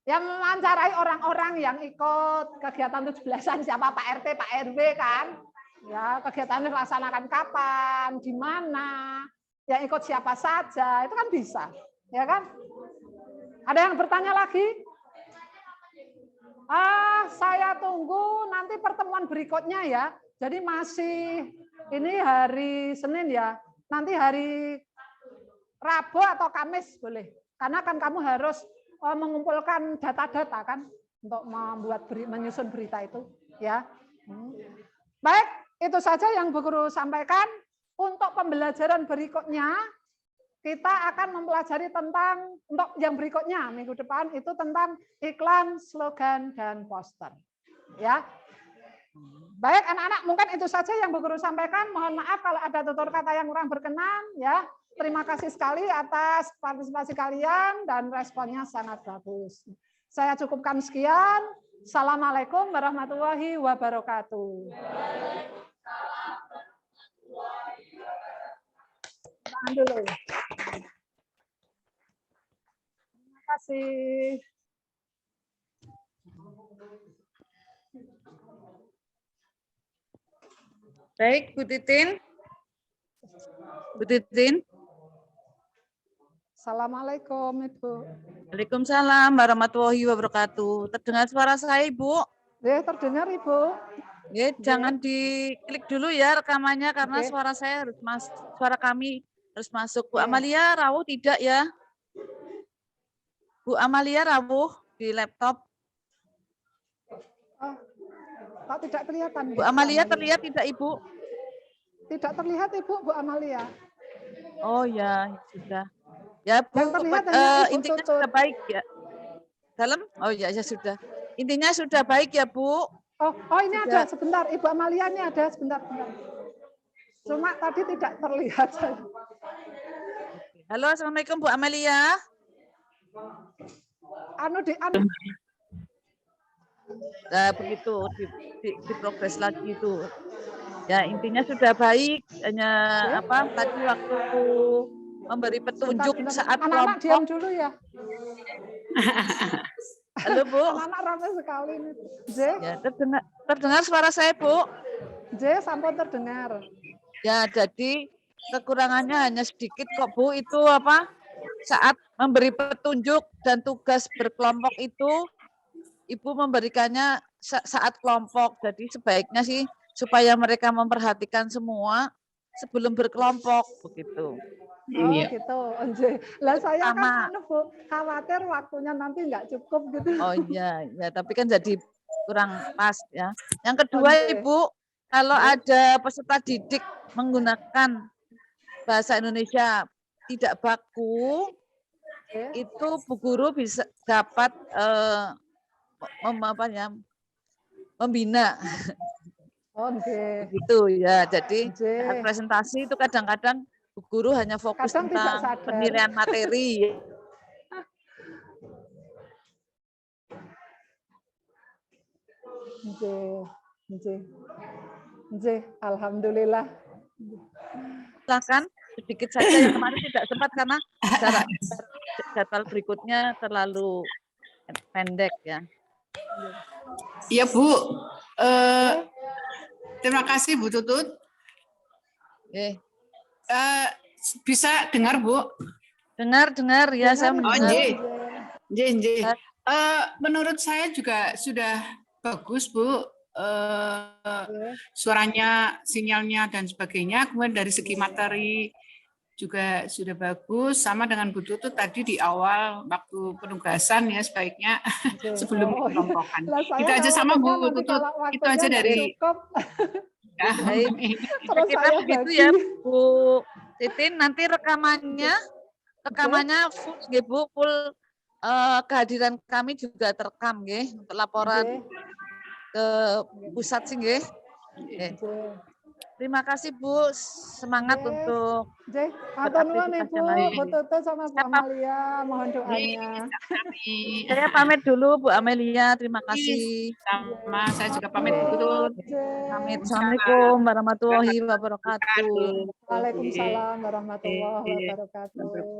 [SPEAKER 2] Yang mewawancarai orang-orang yang ikut kegiatan 17-an siapa Pak RT, Pak RW kan, ya kegiatannya dilaksanakan kapan, di mana, yang ikut siapa saja, itu kan bisa, ya kan? Ada yang bertanya lagi? Saya tunggu nanti pertemuan berikutnya ya. Jadi masih ini hari Senin ya. Nanti hari Rabu atau Kamis boleh. Karena kan kamu harus mengumpulkan data-data kan untuk membuat menyusun berita itu, ya. Baik, itu saja yang Bu Guru sampaikan. Untuk pembelajaran berikutnya kita akan mempelajari tentang untuk yang berikutnya minggu depan itu tentang iklan, slogan dan poster. Ya. Baik, anak-anak, mungkin itu saja yang Bu Guru sampaikan. Mohon maaf kalau ada tutur kata yang kurang berkenan, ya. Terima kasih sekali atas partisipasi kalian dan responnya sangat bagus. Saya cukupkan sekian. Assalamualaikum warahmatullahi wabarakatuh. Tahan dulu. Terima kasih.
[SPEAKER 1] Baik, Bu Titin. Bu Titin.
[SPEAKER 2] Assalamualaikum, Ibu.
[SPEAKER 1] Waalaikumsalam warahmatullahi wabarakatuh. Terdengar suara saya, Ibu?
[SPEAKER 2] Ya, terdengar, Ibu.
[SPEAKER 1] Ya, jangan diklik dulu ya rekamannya karena
[SPEAKER 2] Oke.
[SPEAKER 1] suara saya harus suara kami harus masuk. Bu Amalia rawuh tidak ya? Bu Amalia rawuh di laptop.
[SPEAKER 2] Oh, kok tidak kelihatan?
[SPEAKER 1] Bu Amalia terlihat tidak, Ibu?
[SPEAKER 2] Tidak terlihat, Ibu, Bu Amalia.
[SPEAKER 1] Oh ya, sudah. Ya, Bu,
[SPEAKER 2] Yang terlihat hanya Ibu
[SPEAKER 1] intinya
[SPEAKER 2] Tutut.
[SPEAKER 1] sudah baik ya. Dalam? Oh ya, ya sudah. Intinya sudah baik ya, Bu.
[SPEAKER 2] Oh ini
[SPEAKER 1] Sudah.
[SPEAKER 2] ada sebentar, Ibu Amalia ini ada sebentar. Cuma tadi tidak terlihat.
[SPEAKER 1] Halo, assalamualaikum Bu Amalia. Nah, begitu di progres lagi itu. Ya intinya sudah baik. Hanya apa tadi waktu memberi petunjuk saat
[SPEAKER 2] Anak-anak
[SPEAKER 1] kelompok.
[SPEAKER 2] diam dulu ya.
[SPEAKER 1] Halo Bu.
[SPEAKER 2] Anak-anak ramai sekali ini. J.
[SPEAKER 1] Ya, terdengar suara saya Bu.
[SPEAKER 2] J sampun terdengar.
[SPEAKER 1] Ya jadi kekurangannya hanya sedikit kok Bu. Itu apa? Saat memberi petunjuk dan tugas berkelompok itu Ibu memberikannya saat kelompok. Jadi sebaiknya sih supaya mereka memperhatikan semua sebelum berkelompok begitu.
[SPEAKER 2] Oh gitu, lah saya kan Bu, khawatir waktunya nanti nggak cukup gitu.
[SPEAKER 1] Oh iya, ya tapi kan jadi kurang pas ya. Yang kedua Ibu, kalau ada peserta didik menggunakan bahasa Indonesia tidak baku, itu Bu Guru bisa dapat membina.
[SPEAKER 2] Oke.
[SPEAKER 1] Gitu ya. Jadi saat presentasi itu kadang-kadang Bu Guru hanya fokus tentang penilaian materi.
[SPEAKER 2] Alhamdulillah.
[SPEAKER 1] Silakan sedikit saja yang kemarin tidak sempat karena jadwal berikutnya terlalu pendek ya.
[SPEAKER 15] Iya Bu. Terima kasih Bu Tutut. Bisa dengar Bu?
[SPEAKER 1] Dengar ya, saya mendengar.
[SPEAKER 15] Menurut saya juga sudah bagus Bu. Suaranya, sinyalnya dan sebagainya. Kemudian dari segi materi juga sudah bagus. Sama dengan Bu Tutut tadi di awal waktu penugasan ya sebaiknya sebelum kelompokan. Itu aja sama Bu Tutut. Itu aja dari.
[SPEAKER 1] Kita begitu ya Bu Titin, nanti rekamannya full nggih Bu, full kehadiran kami juga terekam nggih untuk laporan ke pusat sih nggih. Terima kasih Bu, semangat untuk
[SPEAKER 2] beraktivitas yang lain. Bu Tutut sama Bu Amalia, mohon doanya.
[SPEAKER 1] Saya pamit dulu Bu Amelia, terima kasih.
[SPEAKER 15] Sama saya juga pamit Bu Tutut.
[SPEAKER 1] Pamit. Assalamualaikum warahmatullahi wabarakatuh.
[SPEAKER 2] Waalaikumsalam warahmatullahi wabarakatuh.